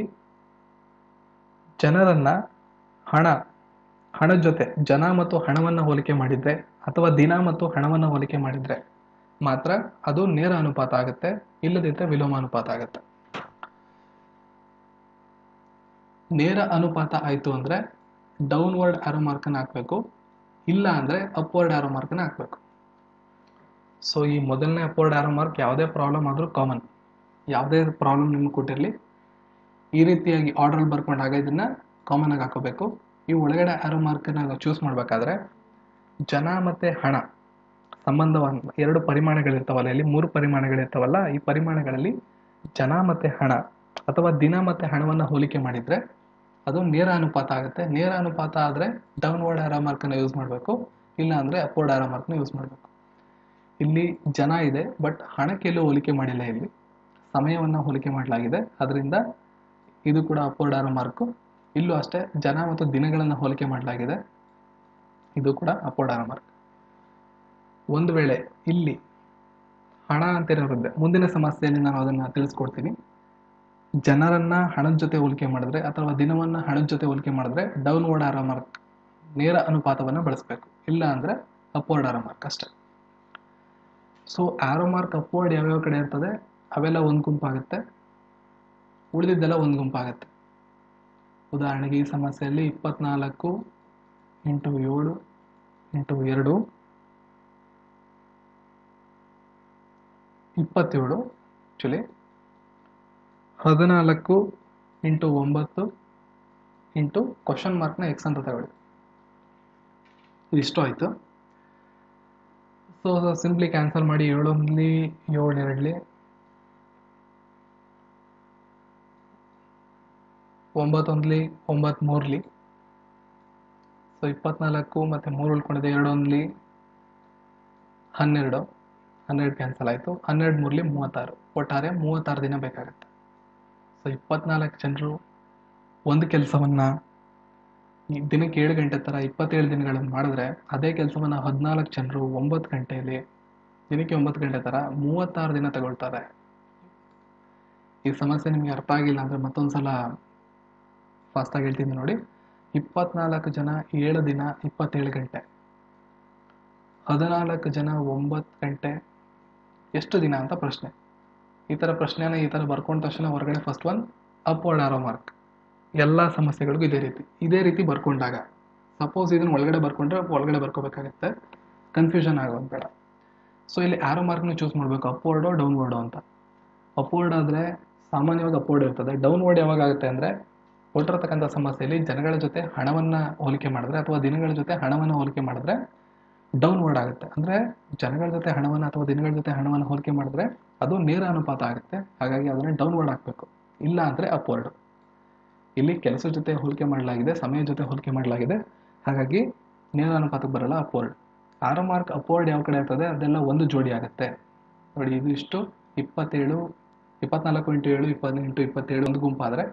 ಜನರನ್ನ ಹಣದ ಜೊತೆ ಜನ ಮತ್ತು ಹಣವನ್ನು ಹೋಲಿಕೆ ಮಾಡಿದರೆ ಅಥವಾ ದಿನ ಮತ್ತು ಹಣವನ್ನು ಹೋಲಿಕೆ ಮಾಡಿದರೆ ಮಾತ್ರ ಅದು ನೇರ ಅನುಪಾತ ಆಗುತ್ತೆ, ಇಲ್ಲದಿದ್ದರೆ ವಿಲೋಮ ಅನುಪಾತ ಆಗುತ್ತೆ. ನೇರ ಅನುಪಾತ ಆಯಿತು ಅಂದರೆ ಡೌನ್ವರ್ಡ್ ಆರೋ ಮಾರ್ಕನ್ನು ಹಾಕಬೇಕು, ಇಲ್ಲ ಅಂದರೆ ಅಪ್ವರ್ಡ್ ಆರೋ ಮಾರ್ಕನ್ನು ಹಾಕಬೇಕು. ಸೊ ಈ ಮೊದಲನೇ ಅಪ್ವರ್ಡ್ ಆರೋ ಮಾರ್ಕ್ ಯಾವುದೇ ಪ್ರಾಬ್ಲಮ್ ಆದರೂ ಕಾಮನ್, ಯಾವುದೇ ಪ್ರಾಬ್ಲಮ್ ನಿಮ್ಗೆ ಕೊಟ್ಟಿರಲಿ ಈ ರೀತಿಯಾಗಿ ಆರ್ಡ್ರಲ್ಲಿ ಬರ್ಕೊಂಡಾಗ ಇದನ್ನು ಕಾಮನ್ ಆಗಿ ಹಾಕೋಬೇಕು. ಈ ಒಳಗಡೆ ಆರೋ ಮಾರ್ಕನ್ನು ಚೂಸ್ ಮಾಡಬೇಕಾದ್ರೆ ಜನ ಮತ್ತು ಹಣ ಸಂಬಂಧವನ್ನು 2 ಪರಿಮಾಣಗಳಿರ್ತಾವಲ್ಲ, ಇಲ್ಲಿ 3 ಪರಿಮಾಣಗಳಿರ್ತಾವಲ್ಲ, ಈ ಪರಿಮಾಣಗಳಲ್ಲಿ ಜನ ಮತ್ತು ಹಣ ಅಥವಾ ದಿನ ಮತ್ತು ಹಣವನ್ನು ಹೋಲಿಕೆ ಮಾಡಿದರೆ ಅದು ನೇರ ಅನುಪಾತ ಆಗುತ್ತೆ. ನೇರ ಅನುಪಾತ ಆದರೆ ಡೌನ್ವರ್ಡ್ ಆರೋ ಮಾರ್ಕನ್ನು ಯೂಸ್ ಮಾಡಬೇಕು, ಇಲ್ಲ ಅಂದರೆ ಅಪ್ವರ್ಡ್ ಆರೋ ಮಾರ್ಕನ್ನು ಯೂಸ್ ಮಾಡಬೇಕು. ಇಲ್ಲಿ ಜನ ಇದೆ ಬಟ್ ಹಣಕ್ಕೆ ಎಲ್ಲೂ ಹೋಲಿಕೆ ಮಾಡಿಲ್ಲ, ಇಲ್ಲಿ ಸಮಯವನ್ನು ಹೋಲಿಕೆ ಮಾಡಲಾಗಿದೆ, ಅದರಿಂದ ಇದು ಕೂಡ ಅಪ್ವರ್ಡ್ ಆರೋ ಮಾರ್ಕು. ಇಲ್ಲೂ ಅಷ್ಟೇ ಜನ ಮತ್ತು ದಿನಗಳನ್ನು ಹೋಲಿಕೆ ಮಾಡಲಾಗಿದೆ, ಇದು ಕೂಡ ಅಪ್ವರ್ಡ್ ಆರೋ ಮಾರ್ಕ್. ಒಂದು ವೇಳೆ ಇಲ್ಲಿ ಹಣ ಅಂತಿರೋದ್ರಿಂದ ಮುಂದಿನ ಸಮಸ್ಯೆಯಲ್ಲಿ ನಾನು ಅದನ್ನು ತಿಳಿಸ್ಕೊಡ್ತೀನಿ. ಜನರನ್ನ ಹಣದ ಜೊತೆ ಹೋಲಿಕೆ ಮಾಡಿದ್ರೆ ಅಥವಾ ದಿನವನ್ನು ಹಣದ ಜೊತೆ ಹೋಲಿಕೆ ಮಾಡಿದ್ರೆ ಡೌನ್ವರ್ಡ್ ಆರೋ ಮಾರ್ಕ್ ನೇರ ಅನುಪಾತವನ್ನು ಬಳಸಬೇಕು, ಇಲ್ಲ ಅಂದರೆ ಅಪ್ವರ್ಡ್ ಆರೋ ಮಾರ್ಕ್ ಅಷ್ಟೇ. ಸೊ ಆರೋ ಮಾರ್ಕ್ ಅಪ್ವರ್ಡ್ ಯಾವ್ಯಾವ ಕಡೆ ಇರ್ತದೆ ಅವೆಲ್ಲ ಒಂದು ಗುಂಪಾಗುತ್ತೆ, ಉಳಿದಿದ್ದೆಲ್ಲ ಒಂದು ಗುಂಪಾಗುತ್ತೆ. ಉದಾಹರಣೆಗೆ ಈ ಸಮಸ್ಯೆಯಲ್ಲಿ 24 × 7 × 2 27 ಆ್ಯಕ್ಚುಲಿ 14 × 9 ಇಂಟು ಕ್ವಶನ್ ಮಾರ್ಕ್ನ ಎಕ್ಸ್ ಅಂತ ತಗೊಳ್ಳಿ, ಇಷ್ಟು ಆಯಿತು. ಸೊ ಸಿಂಪ್ಲಿ ಕ್ಯಾನ್ಸಲ್ ಮಾಡಿ, 7 1 7 2 9 1 9 3. ಸೊ 24 ಮತ್ತು 3 ಉಳ್ಕೊಂಡಿದೆ, 2 1 12 12 ಕ್ಯಾನ್ಸಲ್ ಆಯಿತು, 12 3 36, ಒಟ್ಟಾರೆ 36 ದಿನ ಬೇಕಾಗುತ್ತೆ. ಸೊ 24 ಜನರು ಒಂದು ಕೆಲಸವನ್ನು ದಿನಕ್ಕೆ 7 ಗಂಟೆ ಥರ 27 ದಿನಗಳನ್ನು ಮಾಡಿದ್ರೆ ಅದೇ ಕೆಲಸವನ್ನು 14 ಜನರು 9 ಗಂಟೆಯಲ್ಲಿ ದಿನಕ್ಕೆ 9 ಗಂಟೆ ಥರ 36 ದಿನ ತಗೊಳ್ತಾರೆ. ಈ ಸಮಸ್ಯೆ ನಿಮಗೆ ಅರ್ಥ ಆಗಿಲ್ಲ ಅಂದರೆ ಮತ್ತೊಂದು ಸಲ ಫಾಸ್ಟಾಗಿ ಹೇಳ್ತೀನಿ ನೋಡಿ. 24 ಜನ 7 ದಿನ 27 ಗಂಟೆ, 14 ಜನ 9 ಗಂಟೆ ಎಷ್ಟು ದಿನ ಅಂತ ಪ್ರಶ್ನೆ. ಈ ಥರ ಪ್ರಶ್ನೆನ ಈ ಥರ ಬರ್ಕೊಂಡ ತಕ್ಷಣ ಹೊರಗಡೆ first one upward arrow mark. ಎಲ್ಲ ಸಮಸ್ಯೆಗಳಿಗೂ ಇದೇ ರೀತಿ ಬರ್ಕೊಂಡಾಗ, ಸಪೋಸ್ ಇದನ್ನು ಒಳಗಡೆ ಬರ್ಕೊಂಡ್ರೆ ಒಳಗಡೆ ಬರ್ಕೋಬೇಕಾಗತ್ತೆ, ಕನ್ಫ್ಯೂಷನ್ ಆಗೋದು ಬೇಡ. ಸೊ ಇಲ್ಲಿ ಆರೋ ಮಾರ್ಕ್ನ ಚೂಸ್ ಮಾಡಬೇಕು, ಅಪ್ವರ್ಡೋ ಡೌನ್ವರ್ಡೋ ಅಂತ. ಅಪ್ವರ್ಡ್ ಆದರೆ ಸಾಮಾನ್ಯವಾಗಿ ಅಪ್ವರ್ಡ್ ಇರ್ತದೆ. ಡೌನ್ವರ್ಡ್ ಯಾವಾಗ ಆಗುತ್ತೆ ಅಂದರೆ ಕೊಟ್ಟಿರ್ತಕ್ಕಂಥ ಸಮಸ್ಯೆಯಲ್ಲಿ ಜನಗಳ ಜೊತೆ ಹಣವನ್ನು ಹೋಲಿಕೆ ಮಾಡಿದ್ರೆ ಅಥವಾ ದಿನಗಳ ಜೊತೆ ಹಣವನ್ನು ಹೋಲಿಕೆ ಮಾಡಿದ್ರೆ ಡೌನ್ವರ್ಡ್ ಆಗುತ್ತೆ. ಅಂದರೆ ಜನಗಳ ಜೊತೆ ಹಣವನ್ನು ಅಥವಾ ದಿನಗಳ ಜೊತೆ ಹಣವನ್ನು ಹೋಲಿಕೆ ಮಾಡಿದ್ರೆ ಅದು ನೇರ ಅನುಪಾತ ಆಗುತ್ತೆ, ಹಾಗಾಗಿ ಅದನ್ನು ಡೌನ್ವರ್ಡ್ ಹಾಕಬೇಕು, ಇಲ್ಲ ಅಂದರೆ ಅಪ್ವರ್ಡ್. ಇಲ್ಲಿ ಕೆಲಸದ ಜೊತೆ ಹೋಲಿಕೆ ಮಾಡಲಾಗಿದೆ, ಸಮಯದ ಜೊತೆ ಹೋಲಿಕೆ ಮಾಡಲಾಗಿದೆ, ಹಾಗಾಗಿ ನೇರ ಅನುಪಾತಕ್ಕೆ ಬರಲ್ಲ, ಅಪ್ವರ್ಡ್. ಆರೋ ಮಾರ್ಕ್ ಅಪ್ವರ್ಡ್ ಯಾವ ಕಡೆ ಇರ್ತದೆ ಅದೆಲ್ಲ ಒಂದು ಜೋಡಿ ಆಗುತ್ತೆ ನೋಡಿ. ಇದು ಇಷ್ಟು 24 × 7 20 × 27 ಒಂದು ಗುಂಪಾದರೆ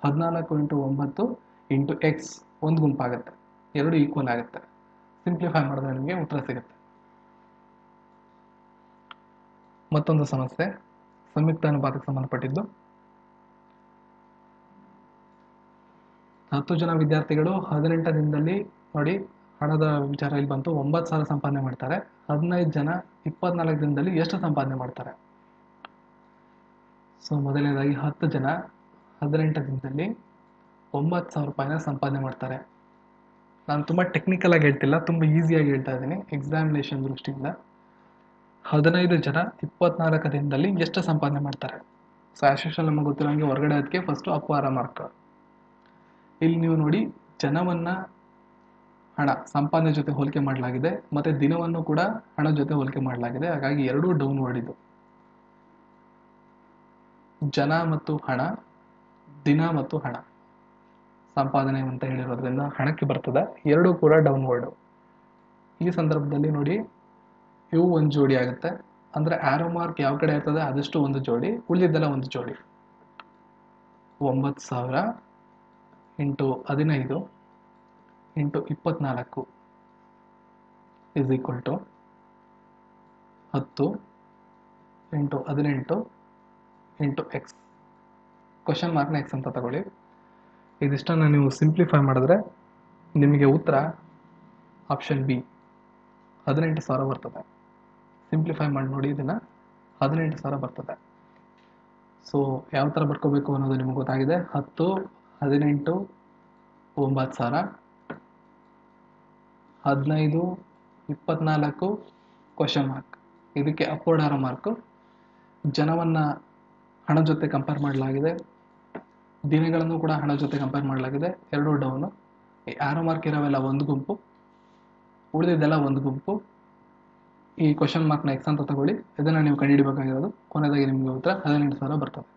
14 × 9 × x ಒಂದು ಗುಂಪಾಗುತ್ತೆ, ಎರಡು ಈಕ್ವಲ್ ಆಗುತ್ತೆ. ಸಿಂಪ್ಲಿಫೈ ಮಾಡಿದ್ರೆ ನಿಮಗೆ ಉತ್ತರ ಸಿಗುತ್ತೆ. ಮತ್ತೊಂದು ಸಮಸ್ಯೆ ಸಂಯುಕ್ತ ಅನುಪಾತಕ್ಕೆ ಸಂಬಂಧಪಟ್ಟಿದ್ದು. 10 ಜನ ವಿದ್ಯಾರ್ಥಿಗಳು 18 ದಿನದಲ್ಲಿ ನೋಡಿ ಹಣದ ವಿಚಾರ ಇಲ್ಲಿ ಬಂತು, 9,000 ಸಂಪಾದನೆ ಮಾಡ್ತಾರೆ. 15 ಜನ 24 ದಿನದಲ್ಲಿ ಎಷ್ಟು ಸಂಪಾದನೆ ಮಾಡ್ತಾರೆ? ಸೊ ಮೊದಲನೇದಾಗಿ 10 ಜನ 18 ದಿನದಲ್ಲಿ 9,000 ರೂಪಾಯಿನ ಸಂಪಾದನೆ ಮಾಡ್ತಾರೆ. ನಾನು ತುಂಬ ಟೆಕ್ನಿಕಲ್ ಆಗಿ ಹೇಳ್ತಿಲ್ಲ, ತುಂಬ ಈಸಿಯಾಗಿ ಹೇಳ್ತಾ ಇದ್ದೀನಿ ಎಕ್ಸಾಮಿನೇಷನ್ ದೃಷ್ಟಿಯಿಂದ. 15 ಜನ 24 ದಿನದಲ್ಲಿ ಎಷ್ಟು ಸಂಪಾದನೆ ಮಾಡ್ತಾರೆ? ಸೊ ಆಸ್ ಯೂಶುವಲ್ ನಮಗೆ ಗೊತ್ತಿರೋಂಗೆ ಹೊರಗಡೆ ಅದಕ್ಕೆ ಫಸ್ಟು ಅಪ್ ಆರೋ ಮಾರ್ಕ್. ಇಲ್ಲಿ ನೀವು ನೋಡಿ ಜನವನ್ನು ಹಣ ಸಂಪಾದನೆ ಜೊತೆ ಹೋಲಿಕೆ ಮಾಡಲಾಗಿದೆ, ಮತ್ತು ದಿನವನ್ನು ಕೂಡ ಹಣದ ಜೊತೆ ಹೋಲಿಕೆ ಮಾಡಲಾಗಿದೆ. ಹಾಗಾಗಿ ಎರಡೂ ಡೌನ್ವರ್ಡ್ ಇದು. ಜನ ಮತ್ತು ಹಣ, ದಿನ ಮತ್ತು ಹಣ ಸಂಪಾದನೆ ಅಂತ ಹೇಳಿರೋದ್ರಿಂದ ಹಣಕ್ಕೆ ಬರ್ತದೆ. ಎರಡೂ ಕೂಡ ಡೌನ್ವರ್ಡು. ಈ ಸಂದರ್ಭದಲ್ಲಿ ನೋಡಿ, ಇವು ಒಂದು ಜೋಡಿ ಆಗುತ್ತೆ. ಅಂದರೆ ಆರೋ ಮಾರ್ಕ್ ಯಾವ ಕಡೆ ಇರ್ತದೆ ಆದಷ್ಟು ಒಂದು ಜೋಡಿ, ಉಳಿದಿದ್ದೆಲ್ಲ ಒಂದು ಜೋಡಿ. 9,000 into 15 into 24 is equal to 10 into 18 into x. Question ಮಾರ್ಕ್ನ ಎಕ್ಸ್ ಅಂತ ತಗೊಳ್ಳಿ. ಇದಿಷ್ಟನ್ನು ನೀವು ಸಿಂಪ್ಲಿಫೈ ಮಾಡಿದ್ರೆ ನಿಮಗೆ ಉತ್ತರ ಆಪ್ಷನ್ ಬಿ 18,000 ಬರ್ತದೆ. ಸಿಂಪ್ಲಿಫೈ ಮಾಡಿ ನೋಡಿ, ಇದನ್ನು 18,000 ಬರ್ತದೆ. ಸೊ ಯಾವ ಥರ ಬರ್ಕೋಬೇಕು ಅನ್ನೋದು ನಿಮಗೆ ಗೊತ್ತಾಗಿದೆ. 10, 18, 9,000, 15, 24 ಕ್ವಶನ್ ಮಾರ್ಕ್. ಇದಕ್ಕೆ ಅಪ್ವರ್ಡ್ ಆರೋ ಮಾರ್ಕು. ಜನವನ್ನು ಹಣ ಜೊತೆ ಕಂಪೇರ್ ಮಾಡಲಾಗಿದೆ, ದಿನಗಳನ್ನು ಕೂಡ ಹಣ ಜೊತೆ ಕಂಪೇರ್ ಮಾಡಲಾಗಿದೆ. ಎರಡೂ ಡೌನು. ಈ ಆರೋ ಮಾರ್ಕ್ ಇರೋವೆಲ್ಲ ಒಂದು ಗುಂಪು, ಉಳಿದಿದ್ದೆಲ್ಲ ಒಂದು ಗುಂಪು. ಈ ಕ್ವಶನ್ ಮಾರ್ಕ್ನ ಎಕ್ಸ್ ಅಂತ ತಗೊಳ್ಳಿ. ಇದನ್ನು ನೀವು ಕಂಡುಹಿಡಬೇಕಾಗಿರೋದು. ಕೊನೆಯದಾಗಿ ನಿಮಗೆ ಉತ್ತರ 18,000 ಬರ್ತದೆ.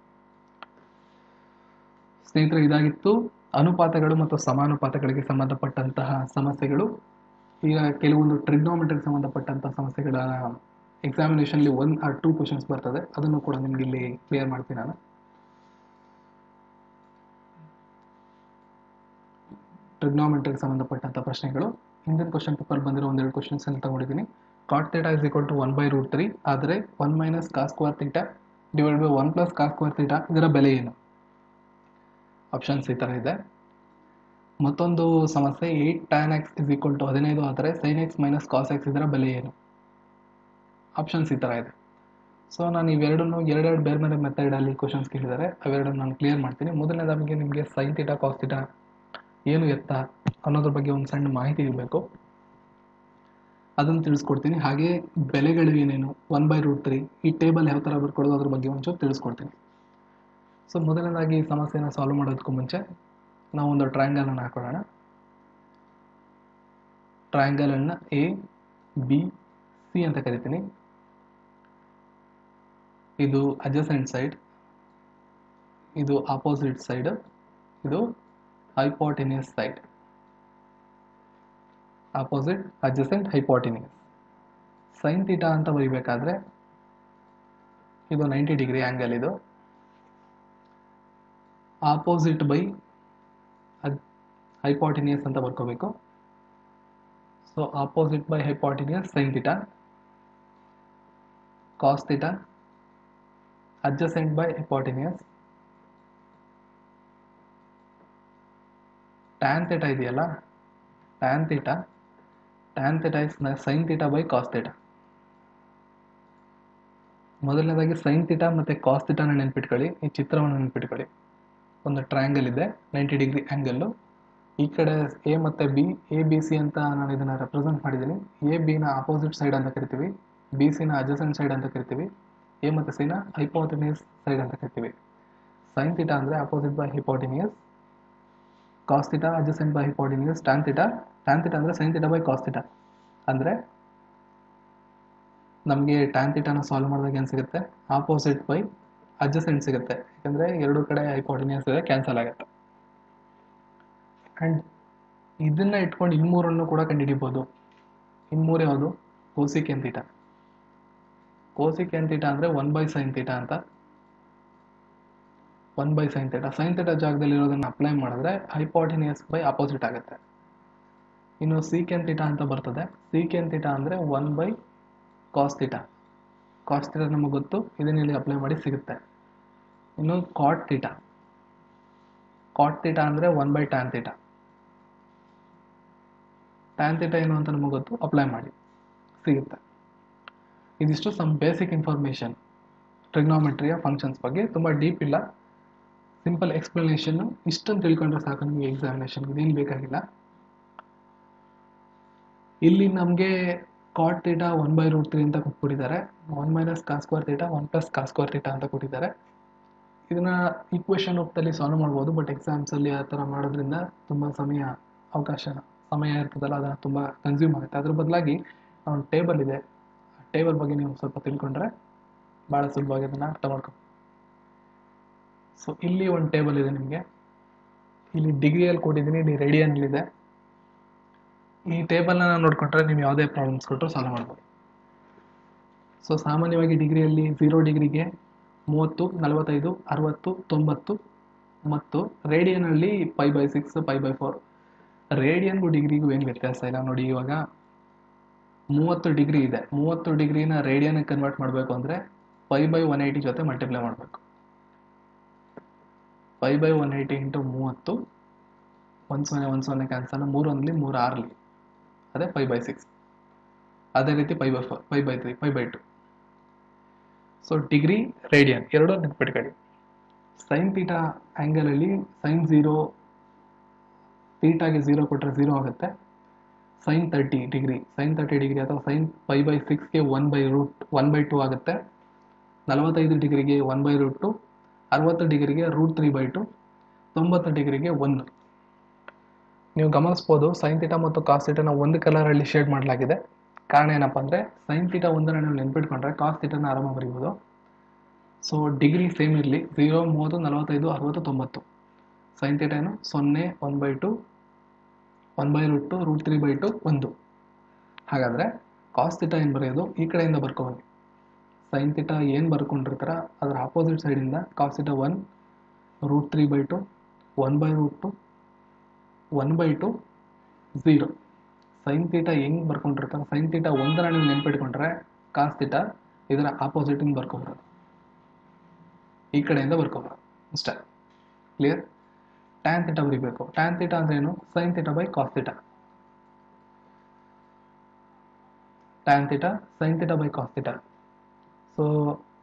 ಸ್ನೇಹಿತರೆ, ಇದಾಗಿತ್ತು ಅನುಪಾತಗಳು ಮತ್ತು ಸಮಾನುಪಾತಗಳಿಗೆ ಸಂಬಂಧಪಟ್ಟಂತಹ ಸಮಸ್ಯೆಗಳು. ಈಗ ಕೆಲವೊಂದು ಟ್ರಿಗ್ನೋಮೆಟ್ರಿಗೆ ಸಂಬಂಧಪಟ್ಟಂತಹ ಸಮಸ್ಯೆಗಳ ಎಕ್ಸಾಮಿನೇಷನ್ಲಿ 1 or 2 ಕ್ವಶನ್ಸ್ ಬರ್ತದೆ. ಅದನ್ನು ಕೂಡ ನಿಮ್ಗೆ ಇಲ್ಲಿ ಕ್ಲಿಯರ್ ಮಾಡ್ತೀನಿ ನಾನು. ಟ್ರಿಗ್ನೋಮೆಟ್ರಿಗೆ ಸಂಬಂಧಪಟ್ಟಂಥ ಪ್ರಶ್ನೆಗಳು ಹಿಂದಿನ ಕ್ವಶನ್ ಪೇಪರ್ ಬಂದಿರೋ ಒಂದೆರಡು ಕ್ವಶನ್ಸ್ ಅಲ್ಲಿ ತಗೊಂಡಿದ್ದೀನಿ. Cot theta is equal to 1/√3 ಆದರೆ 1 - cos square theta divide by 1 + cos square theta ಇದರ ಬೆಲೆ ಏನು? ಆಪ್ಷನ್ಸ್ ಈ ಥರ ಇದೆ. ಮತ್ತೊಂದು ಸಮಸ್ಯೆ 8 tan x is equal to 15 ಆದರೆ sin x - cos x ಇದರ ಬೆಲೆ ಏನು? ಆಪ್ಷನ್ಸ್ ಈ ಥರ ಇದೆ. ಸೊ ನಾನು ಇವೆರಡನ್ನು ಎರಡೆರಡು ಬೇರೆ ಬೇರೆ ಮೆಥಡಲ್ಲಿ ಕ್ವಶನ್ಸ್ ಕೇಳಿದ್ದಾರೆ. ಅವೆರಡನ್ನು ನಾನು ಕ್ಲಿಯರ್ ಮಾಡ್ತೀನಿ. ಮೊದಲನೇದಾಗಿ ನಿಮಗೆ sin ಥೀಟಾ ಕಾಸ್ ಥೀಟಾ ಏನು ಎತ್ತ ಅನ್ನೋದ್ರ ಬಗ್ಗೆ ಒಂದು ಸಣ್ಣ ಮಾಹಿತಿ ಇರಬೇಕು, ಅದನ್ನು ತಿಳಿಸ್ಕೊಡ್ತೀನಿ. ಹಾಗೆ ಬೆಲೆಗಳು ಏನೇನು, 1/√3 ಈ ಟೇಬಲ್ ಯಾವ ಥರ ಬರ್ಕೊಡೋದು ಅದ್ರ ಬಗ್ಗೆ ಒಂಚೂರು ತಿಳಿಸ್ಕೊಡ್ತೀನಿ. ಸೊ ಮೊದಲನೇದಾಗಿ ಈ ಸಮಸ್ಯೆನ ಸಾಲ್ವ್ ಮಾಡೋದಕ್ಕೂ ಮುಂಚೆ ನಾವು ಒಂದು ಟ್ರಯಾಂಗಲನ್ನು ಹಾಕೊಳ್ಳೋಣ. ಟ್ರಯಾಂಗಲನ್ನು ಎ ಬಿ ಸಿ ಅಂತ ಕರಿತೀನಿ. ಇದು ಅಡ್ಜಸೆಂಟ್ ಸೈಡ್, ಇದು ಆಪೋಸಿಟ್ ಸೈಡ್, ಇದು hypotenuse side. Opposite, adjacent, hypotenuse. Sine theta ಅಂತ ಬರೀಬೇಕಾದ್ರೆ ಇದು 90 ಡಿಗ್ರಿ ಆ್ಯಂಗಲ್. ಇದು ಆಪೋಸಿಟ್ ಬೈ ಹೈಪೋಟೆನಿಯಸ್ ಅಂತ ಬರ್ಕೋಬೇಕು. So opposite by hypotenuse sine theta. Cos theta adjacent by hypotenuse. tan theta ಇದೆಯಲ್ಲ, tan theta is sin theta by cos theta. ಮೊದಲನೇದಾಗಿ sin theta ಮತ್ತು cos theta ನೆನ್ಪಿಟ್ಕೊಳ್ಳಿ. ಈ ಚಿತ್ರವನ್ನು ನೆನ್ಪಿಟ್ಕೊಳ್ಳಿ. ಒಂದು ಟ್ರಯಾಂಗಲ್ ಇದೆ, 90 ಡಿಗ್ರಿ ಆ್ಯಂಗಲ್ಲು. ಈ ಕಡೆ ಎ ಮತ್ತು ಬಿ, ಎ ಬಿ ಸಿ ಅಂತ ನಾನು ಇದನ್ನು ರೆಪ್ರೆಸೆಂಟ್ ಮಾಡಿದ್ದೀನಿ. ಎ ಬಿನ ಆಪೋಸಿಟ್ ಸೈಡ್ ಅಂತ ಕರಿತೀವಿ, ಬಿ ಸಿನ ಅಡ್ಜಸೆಂಟ್ ಸೈಡ್ ಅಂತ ಕರಿತೀವಿ, ಎ ಮತ್ತು ಸಿನ ಹೈಪೋಟೆನಿಯಸ್ ಸೈಡ್ ಅಂತ ಕರಿತೀವಿ. ಸೈನ್ ಥೀಟಾ ಅಂದರೆ opposite by hypotenuse, cos theta adjacent by hypotenuse, tan theta ಅಂದರೆ sine theta by cos theta. ಅಂದರೆ ನಮಗೆ ಟ್ಯಾನ್ ಥೀಟಾನ ಸಾಲ್ವ್ ಮಾಡಿದಾಗ ಏನು ಸಿಗುತ್ತೆ? ಆಪೋಸಿಟ್ ಬೈ ಅಡ್ಜಸೆಂಟ್ ಸಿಗುತ್ತೆ. ಯಾಕಂದರೆ ಎರಡು ಕಡೆ ಹೈಪೋಟೆನಿಯಸ್ ಇದೆ, ಕ್ಯಾನ್ಸಲ್ ಆಗುತ್ತೆ. ಆ್ಯಂಡ್ ಇದನ್ನು ಇಟ್ಕೊಂಡು ಇನ್ನೂರನ್ನು ಕೂಡ ಕಂಡುಹಿಡಿಬೋದು. ಇನ್ನೂರು ಯಾವುದು? ಕೋಸಿಕೆನ್ ಥೀಟಾ. ಕೋಸಿಕೆನ್ ಥೀಟಾ ಅಂದರೆ 1/sin ಥೀಟಾ ಅಂತ. 1/sin theta. ಸೈನ್ ಥೀಟಾ ಜಾಗದಲ್ಲಿ ಇರೋದನ್ನು ಅಪ್ಲೈ ಮಾಡಿದ್ರೆ ಹೈಪೋಟೆನಿಯಸ್ ಬೈ ಆಪೋಸಿಟ್ ಆಗುತ್ತೆ. ಇನ್ನು ಸೀಕೆನ್ ಥೀಟಾ ಅಂತ ಬರ್ತದೆ. ಸೀಕೆನ್ ಥೀಟಾ ಅಂದರೆ 1/cos ಥೀಟಾ. ಕಾಸ್ ಥೀಟಾ ನಮಗೆ ಗೊತ್ತು, ಇದನ್ನ ಇಲ್ಲಿ ಅಪ್ಲೈ ಮಾಡಿ ಸಿಗುತ್ತೆ. ಇನ್ನು ಕಾಟ್ ಥೀಟಾ. ಕಾಟ್ ಥೀಟಾ ಅಂದರೆ 1/tan ಥೀಟಾ. ಟ್ಯಾನ್ ಥೀಟಾ ಏನು ಅಂತ ನಮಗೆ ಗೊತ್ತು, ಅಪ್ಲೈ ಮಾಡಿ ಸಿಗುತ್ತೆ. ಇದಿಷ್ಟು ಸಮ್ ಬೇಸಿಕ್ ಇನ್ಫಾರ್ಮೇಷನ್ ಟ್ರಿಗ್ನೋಮೆಟ್ರಿಯ ಫಂಕ್ಷನ್ಸ್ ಬಗ್ಗೆ. ತುಂಬ ಡೀಪ್ ಇಲ್ಲ, ಸಿಂಪಲ್ ಎಕ್ಸ್ಪ್ಲನೇಷನ್ನು. ಇಷ್ಟನ್ನು ತಿಳ್ಕೊಂಡ್ರೆ ಸಾಕು ನಿಮಗೆ ಎಕ್ಸಾಮಿನೇಷನ್ಗೆ, ಇದೇನು ಬೇಕಾಗಿಲ್ಲ. ಇಲ್ಲಿ ನಮಗೆ ಕಾಟ್ ಥೀಟಾ 1/√3 ಅಂತ ಕೊಟ್ಬಿಟ್ಟಿದ್ದಾರೆ. 1 - cos square theta 1 + cos square theta ಅಂತ ಕೊಟ್ಟಿದ್ದಾರೆ. ಇದನ್ನ ಈಕ್ವೇಷನ್ ರೂಪದಲ್ಲಿ ಸಾಲ್ವ್ ಮಾಡ್ಬೋದು, ಬಟ್ ಎಕ್ಸಾಮ್ಸಲ್ಲಿ ಆ ಥರ ಮಾಡೋದ್ರಿಂದ ತುಂಬ ಸಮಯ ಅವಕಾಶ ಸಮಯ ಇರ್ತದಲ್ಲ ಅದನ್ನು ತುಂಬ ಕನ್ಸ್ಯೂಮ್ ಆಗುತ್ತೆ. ಅದ್ರ ಬದಲಾಗಿ ಒಂದು ಟೇಬಲ್ ಇದೆ, ಟೇಬಲ್ ಬಗ್ಗೆ ನೀವು ಸ್ವಲ್ಪ ತಿಳ್ಕೊಂಡ್ರೆ ಭಾಳ ಸುಲಭವಾಗಿ ಅದನ್ನು ಅರ್ಥ ಮಾಡ್ಕೊ. ಸೊ ಇಲ್ಲಿ ಒಂದು ಟೇಬಲ್ ಇದೆ ನಿಮಗೆ, ಇಲ್ಲಿ ಡಿಗ್ರಿಯಲ್ಲಿ ಕೊಟ್ಟಿದ್ದೀನಿ, ಇಲ್ಲಿ ರೇಡಿಯನ್ನಲ್ಲಿದೆ. ಈ ಟೇಬಲ್ನ ನೋಡ್ಕೊಂಡ್ರೆ ನೀವು ಯಾವುದೇ ಪ್ರಾಬ್ಲಮ್ಸ್ ಕೊಟ್ಟರು ಸಾಲ್ವ್ ಮಾಡ್ಬೋದು. ಸೊ ಸಾಮಾನ್ಯವಾಗಿ ಡಿಗ್ರಿಯಲ್ಲಿ 0 ಡಿಗ್ರಿಗೆ 30, 45, 60, 90 ಮತ್ತು ರೇಡಿಯನಲ್ಲಿ 5/6, 5/4. ರೇಡಿಯನ್ಗೂ ಡಿಗ್ರಿಗೂ ಏನು ವ್ಯತ್ಯಾಸ ಇಲ್ಲ ನೋಡಿ. ಇವಾಗ 30 ಡಿಗ್ರಿ ಇದೆ, 30 ಡಿಗ್ರಿನ ರೇಡಿಯನ್ಗೆ ಕನ್ವರ್ಟ್ ಮಾಡಬೇಕು ಅಂದರೆ 5/180 ಜೊತೆ ಮಲ್ಟಿಪ್ಲೈ ಮಾಡಬೇಕು. 5/180 ಇಂಟು 30, 10 ಕ್ಯಾನ್ಸಲ್, 3 1 3 6 ಅದೇ 5/6. ಅದೇ ರೀತಿ 5/4, 5/3, 5/2. ಸೊ ಡಿಗ್ರಿ ರೇಡಿಯನ್ ಎರಡೂ ನೆನ್ಪಿಟ್ಕೊಳ್ಳಿ. ಸೈನ್ ಥೀಟಾ ಆ್ಯಂಗಲಲ್ಲಿ ಸೈನ್ 0 ಥೀಟಾಗೆ 0 ಕೊಟ್ಟರೆ 0 ಆಗುತ್ತೆ. ಸೈನ್ 30 ಡಿಗ್ರಿ ಅಥವಾ ಸೈನ್ 5/6ಗೆ 1/2 ಆಗುತ್ತೆ. 45 ಡಿಗ್ರಿಗೆ 1/2, 60 ಡಿಗ್ರಿಗೆ √3/2, 90 ಡಿಗ್ರಿಗೆ 1. ನೀವು ಗಮನಿಸ್ಬೋದು ಸೈನ್ ಥೀಟಾ ಮತ್ತು ಕಾಸ್ ಥೀಟಾನ ಒಂದು ಕಲರಲ್ಲಿ ಶೇಡ್ ಮಾಡಲಾಗಿದೆ. ಕಾರಣ ಏನಪ್ಪ ಅಂದರೆ ಸೈನ್ ಥೀಟಾ ಒಂದನ್ನು ನೀವು ನೆನ್ಪಿಟ್ಕೊಂಡ್ರೆ ಕಾಸ್ ಥೀಟಾನ ಆರಾಮ ಬರೀಬೋದು. ಸೊ ಡಿಗ್ರಿ ಸೇಮ್ ಇರಲಿ, 0, 30, 45, 60, 90. ಸೈನ್ ಥೀಟಾ ಏನು 0, 1/2, 1/2, √3/2, 1. ಹಾಗಾದರೆ ಕಾಸ್ ಥೀಟಾ ಏನು ಬರೆಯೋದು, ಈ ಕಡೆಯಿಂದ ಬರ್ಕೋಬೋದು. ಸೈನ್ ಥೀಟಾ ಏನು ಬರ್ಕೊಂಡಿರ್ತಾರ ಅದರ ಆಪೋಸಿಟ್ ಸೈಡಿಂದ ಕಾಸ್ ಥೀಟಾ 1, √3/2, 1/2, 1/2, 0. ಸೈನ್ ಥೀಟಾ ಹೆಂಗೆ ಬರ್ಕೊಂಡಿರ್ತಾರೆ, ಸೈನ್ ಥೀಟಾ ಒಂದನ್ನು ನೀವು ನೆನ್ಪಿಟ್ಕೊಂಡ್ರೆ ಕಾಸ್ ಥೀಟಾ ಇದರ ಆಪೋಸಿಟಿಂದ ಬರ್ಕೊಬರೋದು, ಈ ಕಡೆಯಿಂದ ಬರ್ಕೊಬರೋದು ಅಷ್ಟೇ. ಕ್ಲಿಯರ್? ಟ್ಯಾನ್ ಥೀಟಾ ಬರೀಬೇಕು. ಟ್ಯಾನ್ ಥೀಟಾ ಅಂದ್ರೆ ಏನು, sine theta by cos theta. Tan theta sine theta by cos theta. So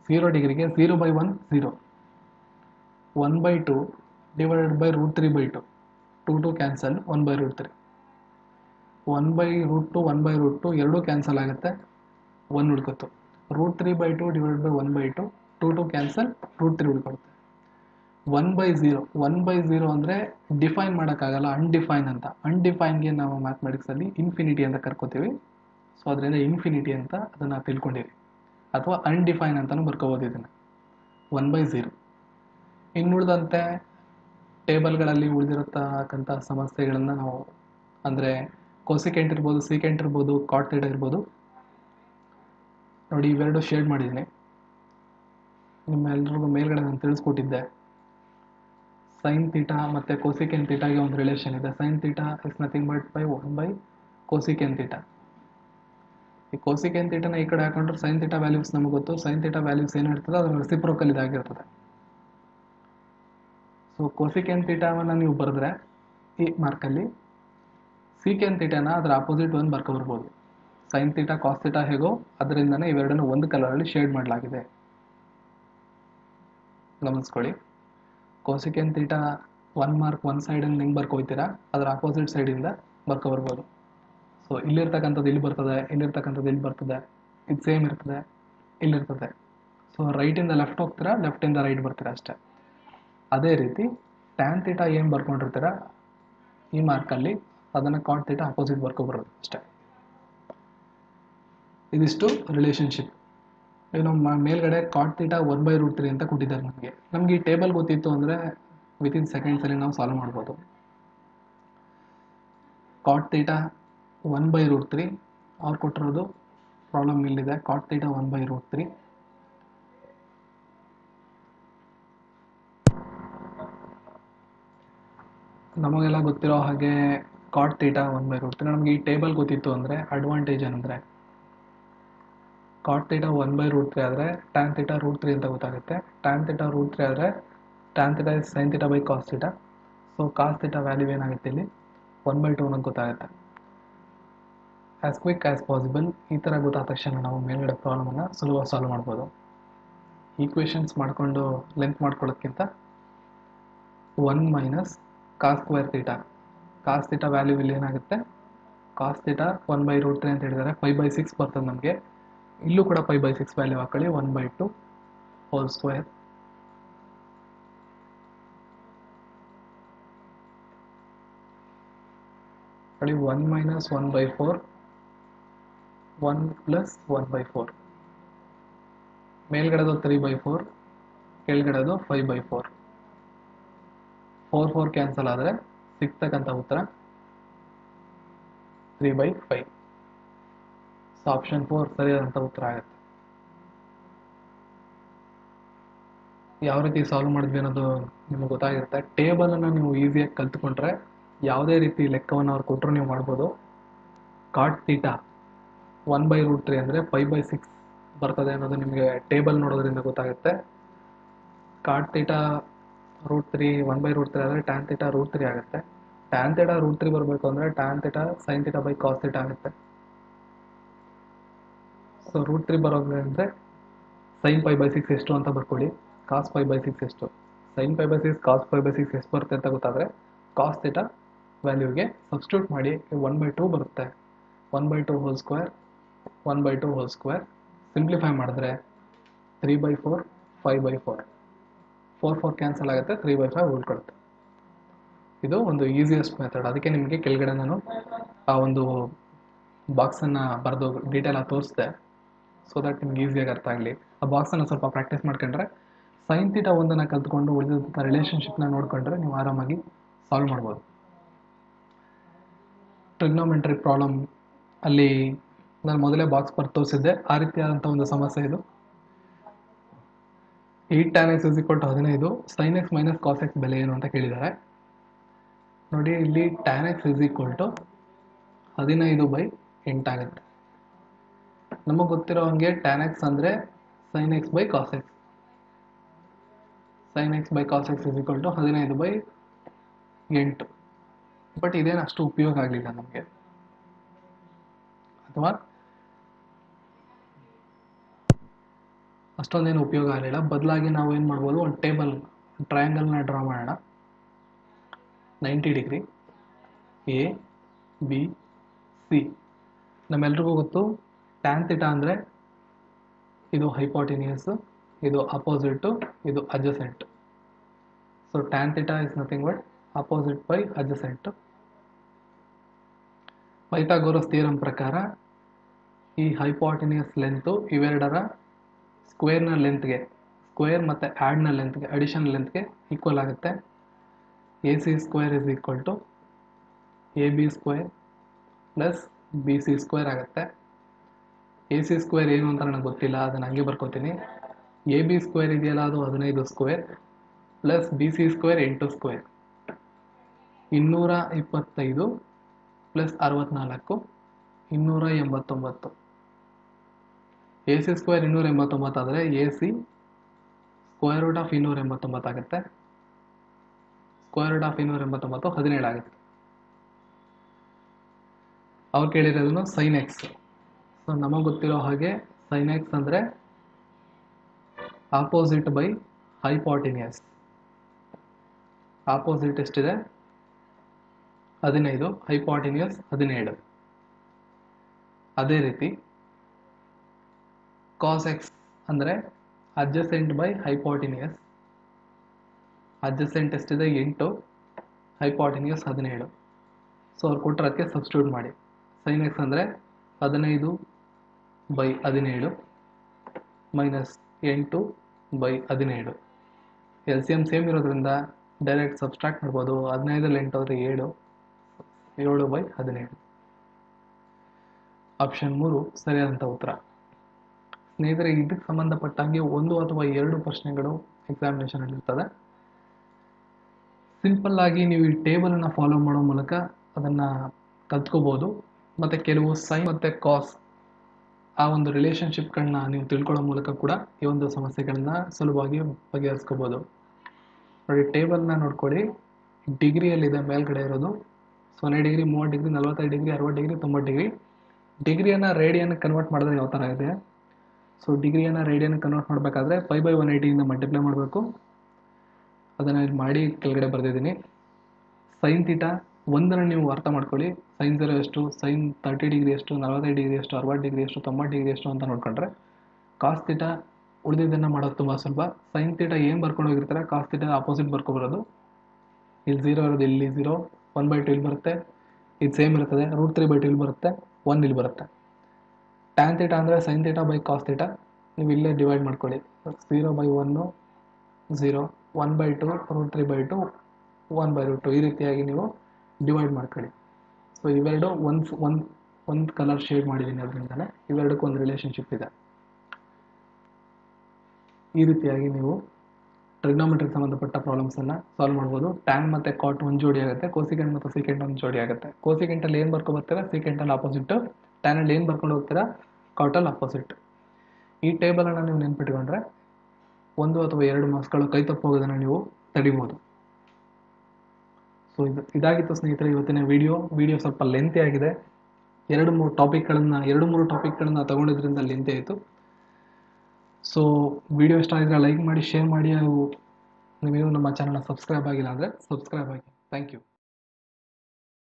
0 ಡಿಗ್ರಿಗೆ 0/1 0, 1/2 ಡಿವೈಡೆಡ್ ಬೈ √3/2, 2 ಕ್ಯಾನ್ಸಲ್, 1/√3, 1/√2, 1/√2 ಎರಡೂ ಕ್ಯಾನ್ಸಲ್ ಆಗುತ್ತೆ, 1 ಉಳ್ಕೊತು. √3/2 ಡಿವೈಡೆಡ್ ಬೈ 1/2, 2 ಕ್ಯಾನ್ಸಲ್, √3 ಉಳ್ಕೊಳುತ್ತೆ. 1/0, 1/0 ಅಂದರೆ ಡಿಫೈನ್ ಮಾಡೋಕ್ಕಾಗಲ್ಲ, ಅನ್ಡಿಫೈನ್ ಅಂತ. ಅನ್ಡಿಫೈನ್ಗೆ ನಾವು ಮ್ಯಾಥಮೆಟಿಕ್ಸಲ್ಲಿ ಇನ್ಫಿನಿಟಿ ಅಂತ ಕರ್ಕೋತೀವಿ. ಸೊ ಅದರಿಂದ ಇನ್ಫಿನಿಟಿ ಅಂತ ಅದನ್ನು ತಿಳ್ಕೊಂಡಿರಿ, ಅಥವಾ ಅನ್ಡಿಫೈನ್ ಅಂತಲೂ ಬರ್ಕೋಬೋದು ಇದನ್ನು. 1/0. ಇನ್ನುಳಿದಂತೆ ಟೇಬಲ್ಗಳಲ್ಲಿ ಉಳಿದಿರತಕ್ಕಂಥ ಸಮಸ್ಯೆಗಳನ್ನು ನಾವು ಅಂದರೆ ಕೊಸಿಕೆಂಟ್ ಇರ್ಬೋದು, ಸೀಕೆಂಟ್ ಇರ್ಬೋದು, ಕಾಟ್ ಥೀಟಾ ಇರ್ಬೋದು. ನೋಡಿ ಇವೆರಡು ಶೇಡ್ ಮಾಡಿದ್ದೀನಿ, ನಿಮ್ಮೆಲ್ರಿಗೂ ಮೇಲ್ಗಡೆ ನಾನು ತಿಳಿಸ್ಕೊಟ್ಟಿದ್ದೆ. ಸೈನ್ ಥೀಟಾ ಮತ್ತು ಕೊಸಿಕೆನ್ ಥೀಟಾಗೆ ಒಂದು ರಿಲೇಷನ್ ಇದೆ. Sine theta is nothing but by 1 ಕೊಸಿಕೆನ್ theta. ಈ ಕೊಸಿಕೆನ್ ಥೀಟಾನ ಈ ಕಡೆ ಹಾಕೊಂಡ್ರೆ ಸೈನ್ ಥೀಟಾ ವ್ಯಾಲ್ಯೂಸ್ ನಮಗೆ ಗೊತ್ತು. ಸೈನ್ ಥೀಟಾ ವ್ಯಾಲ್ಯೂಸ್ ಏನಿರ್ತದೆ ಅದರ ರೆಸಿಪ್ರೋಕಲ್ ಇದಾಗಿರ್ತದೆ. ಸೊ ಕೊಸಿಕೆನ್ ಥೀಟಾವನ್ನು ನೀವು ಬರೆದ್ರೆ ಈ ಮಾರ್ಕಲ್ಲಿ, ಸೀಕೆನ್ ಥೀಟಾನ ಅದರ ಆಪೋಸಿಟ್ ಒಂದು ಬರ್ಕೊಬರ್ಬೋದು. ಸೈನ್ ಥೀಟಾ ಕಾಸ್ ಥೀಟಾ ಹೇಗೋ ಅದರಿಂದನೇ ಇವೆರಡನ್ನು ಒಂದು ಕಲರಲ್ಲಿ ಶೇಡ್ ಮಾಡಲಾಗಿದೆ, ಗಮನಿಸ್ಕೊಳ್ಳಿ. ಕೊಸಿಕೆನ್ ಥೀಟಾ 1 ಮಾರ್ಕ್ ಒಂದು ಸೈಡಿಂದ ಹೆಂಗೆ ಬರ್ಕೋಯ್ತೀರಾ ಅದರ ಆಪೋಸಿಟ್ ಸೈಡಿಂದ ಬರ್ಕೊಬರ್ಬೋದು. ಸೊ ಇಲ್ಲಿರ್ತಕ್ಕಂಥದ್ದು ಇಲ್ಲಿ ಬರ್ತದೆ, ಇಲ್ಲಿರ್ತಕ್ಕಂಥದ್ದು ಇಲ್ಲಿ ಬರ್ತದೆ, ಇದು ಸೇಮ್ ಇರ್ತದೆ, ಇಲ್ಲಿರ್ತದೆ. ಸೊ ರೈಟಿಂದ ಲೆಫ್ಟ್ ಹೋಗ್ತೀರಾ, ಲೆಫ್ಟಿಂದ ರೈಟ್ ಬರ್ತೀರಾ ಅಷ್ಟೇ. ಅದೇ ರೀತಿ ಟ್ಯಾನ್ ಥೀಟಾ ಏನು ಬರ್ಕೊಂಡಿರ್ತೀರ ಈ ಮಾರ್ಕಲ್ಲಿ ಅದನ್ನು ಕಾಟ್ ಥೀಟಾ ಆಪೋಸಿಟ್ ಬರ್ಕೊಬರೋದು ಅಷ್ಟೇ. ಇದಿಷ್ಟು ರಿಲೇಷನ್ಶಿಪ್. ಈಗ ನಮ್ಮ ಮೇಲ್ಗಡೆ ಕಾಟ್ ಥೀಟಾ 1/√3 ಅಂತ ಕೊಟ್ಟಿದ್ದಾರೆ ನಮಗೆ ಈ ಟೇಬಲ್ ಗೊತ್ತಿತ್ತು ಅಂದರೆ ವಿತಿನ್ ಸೆಕೆಂಡ್ಸಲ್ಲಿ ನಾವು ಸಾಲ್ವ್ ಮಾಡ್ಬೋದು. ಕಾಟ್ ಥೀಟಾ 1/√3 ಅವ್ರು ಕೊಟ್ಟಿರೋದು ಪ್ರಾಬ್ಲಮ್ ಇಲ್ಲಿದೆ. Cot theta 1/√3. ನಮಗೆಲ್ಲ ಗೊತ್ತಿರೋ ಹಾಗೆ ಕಾಟ್ ಥೀಟಾ 1/√3. ನಮಗೆ ಈ ಟೇಬಲ್ ಗೊತ್ತಿತ್ತು ಅಂದರೆ ಅಡ್ವಾಂಟೇಜ್ ಏನಂದರೆ ಕಾಟ್ ಥೀಟಾ 1/√3 ಆದರೆ ಟ್ಯಾನ್ ಥೀಟಾ √3 ಅಂತ ಗೊತ್ತಾಗುತ್ತೆ. ಟ್ಯಾನ್ ಥೀಟಾ √3 ಆದರೆ tan theta is sine theta by cos theta. So cos theta value ಏನಾಗುತ್ತೆ ಇಲ್ಲಿ 1/2 ಅನ್ನೋದು ಗೊತ್ತಾಗುತ್ತೆ. ಆ್ಯಸ್ ಕ್ವಿಕ್ ಆ್ಯಸ್ ಪಾಸಿಬಲ್ ಈ ಥರ ಗೊತ್ತಾದ ತಕ್ಷಣ ನಾವು ಮೇಲ್ಗಡೆ ಪ್ರಾಬ್ಲಮನ್ನು ಸುಲಭವಾಗಿ ಸಾಲ್ವ್ ಮಾಡ್ಬೋದು. ಈಕ್ವೇಷನ್ಸ್ ಮಾಡಿಕೊಂಡು ಲೆಂತ್ ಮಾಡ್ಕೊಳ್ಳೋದಕ್ಕಿಂತ 1 minus cos square theta. Cos theta value ಇಲ್ಲಿ ಏನಾಗುತ್ತೆ, ಕಾಸ್ ಥೀಟಾ 1/√3 ಅಂತ ಹೇಳಿದರೆ 5/6 ಬರ್ತದೆ ನಮಗೆ. ಇಲ್ಲೂ ಕೂಡ 5/6 ವ್ಯಾಲ್ಯೂ ಹಾಕೊಳ್ಳಿ, 1/2 ಹೋಲ್ ಸ್ಕ್ವೇರ್. ನೋಡಿ 1 ಮೈನಸ್ 1/4 1 ಪ್ಲಸ್ 1/4 ಮೇಲ್ಗಡೆದು 3/4 ಕೆಳಗಡೆದು 5/4 4 ಕ್ಯಾನ್ಸಲ್ ಆದರೆ ಸಿಗ್ತಕ್ಕಂಥ ಉತ್ತರ 3/5. ಸೊ ಆಪ್ಷನ್ 4 ಸರಿಯಾದಂಥ ಉತ್ತರ ಆಗುತ್ತೆ. ಯಾವ ರೀತಿ ಸಾಲ್ವ್ ಮಾಡಿದ್ವಿ ಅನ್ನೋದು ನಿಮಗೆ ಗೊತ್ತಾಗಿರುತ್ತೆ. ಟೇಬಲನ್ನು ನೀವು ಈಸಿಯಾಗಿ ಕಲ್ತ್ಕೊಂಡ್ರೆ ಯಾವುದೇ ರೀತಿ ಲೆಕ್ಕವನ್ನು ಅವ್ರು ಕೊಟ್ಟರು ನೀವು ಮಾಡ್ಬೋದು. ಕಾಟ್ ಥೀಟಾ 1/√3 ಅಂದರೆ 5/6 ಬರ್ತದೆ ಅನ್ನೋದು ನಿಮಗೆ ಟೇಬಲ್ ನೋಡೋದ್ರಿಂದ ಗೊತ್ತಾಗುತ್ತೆ. ಕಾಟ್ ಥೀಟಾ √3 1/√3 ಆದರೆ ಟ್ಯಾನ್ ಥೀಟಾ √3 ಆಗುತ್ತೆ. ಟ್ಯಾನ್ ಥೀಟಾ √3 ಬರಬೇಕು ಅಂದರೆ tan theta sine theta by cos theta ಆಗುತ್ತೆ. ಸೊ √3 ಬರೋದಂದರೆ ಸೈನ್ 5/6 ಎಷ್ಟು ಅಂತ ಬರ್ಕೊಳ್ಳಿ, ಕಾಸ್ 5/6 ಎಷ್ಟು, ಸೈನ್ 5/6 ಕಾಸ್ 5/6 ಎಷ್ಟು ಬರುತ್ತೆ ಅಂತ ಗೊತ್ತಾದರೆ ಕಾಸ್ ಥೀಟಾ ವ್ಯಾಲ್ಯೂಗೆ ಸಬ್ಸ್ಟಿಟ್ಯೂಟ್ ಮಾಡಿ 1/2 ಬರುತ್ತೆ. 1/2 whole square 1/2 whole square simplify ಮಾಡಿದ್ರೆ 3/4 5/4 4 ಕ್ಯಾನ್ಸಲ್ ಆಗುತ್ತೆ, 3/5 ಉಳ್ಕೊಳುತ್ತೆ. ಇದು ಒಂದು ಈಸಿಯೆಸ್ಟ್ ಮೆಥಡ್. ಅದಕ್ಕೆ ನಿಮಗೆ ಕೆಳಗಡೆ ನಾನು ಆ ಒಂದು ಬಾಕ್ಸನ್ನು ಬರೆದು ಡೀಟೇಲ್ ಆಗಿ ತೋರಿಸಿದೆ, ಸೊ ದಟ್ ನಿಮ್ಗೆ ಈಸಿಯಾಗಿ ಅರ್ಥ ಆಗಲಿ. ಆ ಬಾಕ್ಸನ್ನು ಸ್ವಲ್ಪ ಪ್ರಾಕ್ಟೀಸ್ ಮಾಡ್ಕೊಂಡ್ರೆ ಸೈನ್ ಥೀಟಾ ಒಂದನ್ನು ಕಲ್ತ್ಕೊಂಡು ಉಳಿದಂಥ ರಿಲೇಷನ್ಶಿಪ್ನ ನೋಡ್ಕೊಂಡ್ರೆ ನೀವು ಆರಾಮಾಗಿ ಸಾಲ್ವ್ ಮಾಡ್ಬೋದು. ಟ್ರಿಗ್ನೋಮೆಟ್ರಿ ಪ್ರಾಬ್ಲಮ್ ಅಲ್ಲಿ ನಾನು ಮೊದಲೇ ಬಾಕ್ಸ್ ಬರೆದು ತೋರಿಸಿದ್ದೆ. ಆ ರೀತಿಯಾದಂಥ ಒಂದು ಸಮಸ್ಯೆ ಇದು. 8 tan x = 15 sin x minus cos x ಬೆಲೆ ಏನು ಅಂತ ಕೇಳಿದ್ದಾರೆ. ನೋಡಿ, ಇಲ್ಲಿ tan x = 15/8 ಆಗುತ್ತೆ. ನಮಗೆ ಗೊತ್ತಿರೋ ಹಂಗೆ tan x ಅಂದರೆ sin x by cos x. sin x by cos x = 15/8. But ಇದೇನು ಅಷ್ಟು ಉಪಯೋಗ ಆಗಲಿಲ್ಲ ನಮಗೆ, ಅಥವಾ ಅಷ್ಟೊಂದೇನು ಉಪಯೋಗ ಆಗಲಿಲ್ಲ. ಬದಲಾಗಿ ನಾವು ಏನು ಮಾಡ್ಬೋದು, ಒಂದು ಟೇಬಲ್ ಟ್ರಯಾಂಗಲ್ನ ಡ್ರಾ ಮಾಡೋಣ. 90 ಡಿಗ್ರಿ ಎ ಬಿ ಸಿ. ನಮ್ಮೆಲ್ರಿಗೂ ಗೊತ್ತು ಟ್ಯಾನ್ ಥೀಟಾ ಅಂದರೆ ಇದು ಹೈಪೋಟೆನ್ಯೂಸ್, ಇದು ಅಪೋಸಿಟ್, ಇದು adjacent. So tan theta is nothing but opposite by adjacent. Pythagoras theorem ಪ್ರಕಾರ ಈ ಹೈಪೋಟೆನ್ಯೂಸ್ ಲೆಂತು ಇವೆರಡರ ಸ್ಕ್ವೇರ್ನ ಲೆಂತ್ಗೆ, ಸ್ಕ್ವೇರ್ ಮತ್ತು ಆ್ಯಡ್ನ ಲೆಂತ್ಗೆ, ಅಡಿಷನ್ ಲೆಂತ್ಗೆ ಈಕ್ವಲ್ ಆಗುತ್ತೆ. AC² = AB² ಪ್ಲಸ್ BC² ಆಗುತ್ತೆ. AC² ಏನು ಅಂತ ನನಗೆ ಗೊತ್ತಿಲ್ಲ, ಅದನ್ನು ಹಂಗೆ ಬರ್ಕೋತೀನಿ. AB² ಇದೆಯಲ್ಲ, ಅದು 15² ಪ್ಲಸ್ BC² 8². 225 ಪ್ಲಸ್ 64 289. AC² 289 ಆದರೆ AC √289 ಆಗುತ್ತೆ. √289 17 ಆಗುತ್ತೆ. ಅವ್ರು ಕೇಳಿರೋದನ್ನು ಸೈನ್ ಎಕ್ಸ್. ಸೊ ನಮಗೆ ಗೊತ್ತಿರೋ ಹಾಗೆ ಸೈನ್ ಎಕ್ಸ್ ಅಂದರೆ ಆಪೋಸಿಟ್ ಬೈ ಹೈಪೋಟೆನ್ಯೂಸ್. ಆಪೋಸಿಟ್ ಎಷ್ಟಿದೆ 15, ಹೈಪೋಟೆನ್ಯೂಸ್ 17. ಅದೇ ರೀತಿ ಕಾಸ್ ಎಕ್ಸ್ ಅಂದರೆ ಅಡ್ಜಸೆಂಟ್ ಬೈ ಹೈಪೋಟೆನ್ಯೂಸ್. ಅಡ್ಜಸೆಂಟ್ ಎಷ್ಟಿದೆ 8, ಹೈಪೋಟೆನ್ಯೂಸ್ 17. ಸೊ ಅವ್ರು ಕೊಟ್ಟರಕ್ಕೆ ಸಬ್ಸ್ಟಿಟ್ಯೂಟ್ ಮಾಡಿ. ಸೈನ್ ಎಕ್ಸ್ ಅಂದರೆ 15/17 ಮೈನಸ್ 8/17. LCM ಸೇಮ್ ಇರೋದ್ರಿಂದ ಡೈರೆಕ್ಟ್ ಸಬ್ಸ್ಟ್ರಾಕ್ಟ್ ಮಾಡ್ಬೋದು. 15 8 ಆದರೆ 7, 7/17. ಆಪ್ಷನ್ 3 ಸರಿಯಾದಂಥ ಉತ್ತರ. ಸ್ನೇಹಿತರೆ, ಇದಕ್ಕೆ ಸಂಬಂಧಪಟ್ಟಂಗೆ 1 ಅಥವಾ 2 ಪ್ರಶ್ನೆಗಳು ಎಕ್ಸಾಮಿನೇಷನಲ್ಲಿ ಇರ್ತದೆ. ಸಿಂಪಲ್ ಆಗಿ ನೀವು ಈ ಟೇಬಲನ್ನು ಫಾಲೋ ಮಾಡೋ ಮೂಲಕ ಅದನ್ನು ಕಲ್ತ್ಕೋಬೋದು. ಮತ್ತು ಕೆಲವು ಸೈನ್ ಮತ್ತು ಕಾಸ್ ಆ ಒಂದು ರಿಲೇಷನ್ಶಿಪ್ಗಳನ್ನ ನೀವು ತಿಳ್ಕೊಳ್ಳೋ ಮೂಲಕ ಕೂಡ ಈ ಒಂದು ಸಮಸ್ಯೆಗಳನ್ನ ಸುಲಭವಾಗಿ ಬಗೆಹರಿಸ್ಕೋಬೋದು. ನೋಡಿ, ಟೇಬಲ್ನ ನೋಡ್ಕೊಳ್ಳಿ. ಡಿಗ್ರಿಯಲ್ಲಿದೆ ಮೇಲ್ಗಡೆ ಇರೋದು. 0 degree 30 degree 45 degree 60 degree 90 degree. ಡಿಗ್ರಿಯನ್ನು ರೇಡಿಯನ್ ಕನ್ವರ್ಟ್ ಮಾಡಿದ್ರೆ ಯಾವ ಥರ ಇದೆ. ಸೊ ಡಿಗ್ರಿಯನ್ನು ರೇಡಿಯನ್ ಕನ್ವರ್ಟ್ ಮಾಡಬೇಕಾದ್ರೆ 5/180 ಮಲ್ಟಿಪ್ಲೈ ಮಾಡಬೇಕು. ಅದನ್ನು ಇಲ್ಲಿ ಮಾಡಿ ಕೆಳಗಡೆ ಬರೆದಿದ್ದೀನಿ. ಸೈನ್ ಥೀಟಾ ಒಂದನ್ನು ನೀವು ಅರ್ಥ ಮಾಡ್ಕೊಳ್ಳಿ. ಸೈನ್ 0 ಎಷ್ಟು, ಸೈನ್ 30 ಡಿಗ್ರಿ ಎಷ್ಟು, 45 ಡಿಗ್ರಿ ಎಷ್ಟು, 60 ಡಿಗ್ರಿ ಎಷ್ಟು, 90 ಡಿಗ್ರಿ ಎಷ್ಟು ಅಂತ ನೋಡ್ಕೊಂಡ್ರೆ ಕಾಸ್ ಥೀಟಾ ಉಳಿದಿದ್ದನ್ನು ಮಾಡೋದು ತುಂಬ ಸುಲಭ. ಸೈನ್ ಥೀಟಾ ಏನು ಬರ್ಕೊಂಡು ಹೋಗಿರ್ತಾರೆ, ಕಾಸ್ ಥೀಟಾ ಆಪೋಸಿಟ್ ಬರ್ಕೊಬರೋದು. ಇಲ್ಲಿ 0 ಇರೋದು, ಇಲ್ಲಿ 0, 1/2 ಇಲ್ಲಿ ಬರುತ್ತೆ. ಇದು ಸೇಮ್ ಇರ್ತದೆ. √3/2 ಇಲ್ಲಿ ಬರುತ್ತೆ, 1 ಇಲ್ಲಿ ಬರುತ್ತೆ. ಟ್ಯಾನ್ ಥೀಟಾ ಅಂದರೆ sine theta by cos theta. ನೀವು ಇಲ್ಲೇ ಡಿವೈಡ್ ಮಾಡ್ಕೊಳ್ಳಿ. 0/1 0, 1/2 √3/2 1/2 ಈ ರೀತಿಯಾಗಿ ನೀವು ಡಿವೈಡ್ ಮಾಡ್ಕೊಳ್ಳಿ. ಸೊ ಇವೆರಡು ಒಂದು ಕಲರ್ ಶೇಡ್ ಮಾಡಿದ್ದೀನಿ, ಅದರಿಂದಲೇ ಇವೆರಡಕ್ಕೂ ಒಂದು ರಿಲೇಷನ್ಶಿಪ್ ಇದೆ. ಈ ರೀತಿಯಾಗಿ ನೀವು ಟ್ರಿಗ್ನೋಮೆಟ್ರಿಗೆ ಸಂಬಂಧಪಟ್ಟ ಪ್ರಾಬ್ಲಮ್ಸನ್ನು ಸಾಲ್ವ್ ಮಾಡ್ಬೋದು. ಟ್ಯಾನ್ ಮತ್ತು ಕಾಟ್ ಒಂದು ಜೋಡಿ ಆಗುತ್ತೆ, ಕೋಸಿಕೆಂಟ್ ಮತ್ತು ಸೀಕೆಂಟ್ ಒಂದು ಜೋಡಿ ಆಗುತ್ತೆ. ಕೋಸಿಕೆಂಟಲ್ಲಿ ಏನು ಬರ್ಕೊಬರ್ತೀರಾ, ಸೀಕೆಂಟಲ್ಲಿ ಆಪೋಸಿಟ್ಟು. ಟ್ಯಾನಲ್ಲಿ ಏನು ಬರ್ಕೊಂಡು ಹೋಗ್ತೀರಾ, ಕಾಟಲ್ಲಿ ಆಪೋಸಿಟ್. ಈ ಟೇಬಲನ್ನು ನೀವು ನೆನ್ಪಿಟ್ಕೊಂಡ್ರೆ 1 ಅಥವಾ 2 ಮಾರ್ಕ್ಸ್ಗಳು ಕೈ ತಪ್ಪು ಹೋಗೋದನ್ನು ನೀವು ತಡಿಬೋದು. ಸೊ ಇದಾಗಿತ್ತು ಸ್ನೇಹಿತರೆ ಇವತ್ತಿನ ವಿಡಿಯೋ ಸ್ವಲ್ಪ ಲೆಂತಿ ಆಗಿದೆ. 2-3 ಟಾಪಿಕ್ಗಳನ್ನು ತಗೊಂಡಿದ್ರಿಂದ ಲೆಂತಿ ಆಯಿತು. ಸೊ ವಿಡಿಯೋ ಇಷ್ಟ ಆಗಿದ್ರೆ ಲೈಕ್ ಮಾಡಿ, ಶೇರ್ ಮಾಡಿ. ನೀವೇನು ನಮ್ಮ ಚಾನಲ್ನ ಸಬ್ಸ್ಕ್ರೈಬ್ ಆಗಿಲ್ಲ ಅಂದರೆ ಸಬ್ಸ್ಕ್ರೈಬ್ ಆಗಿ. Thank you.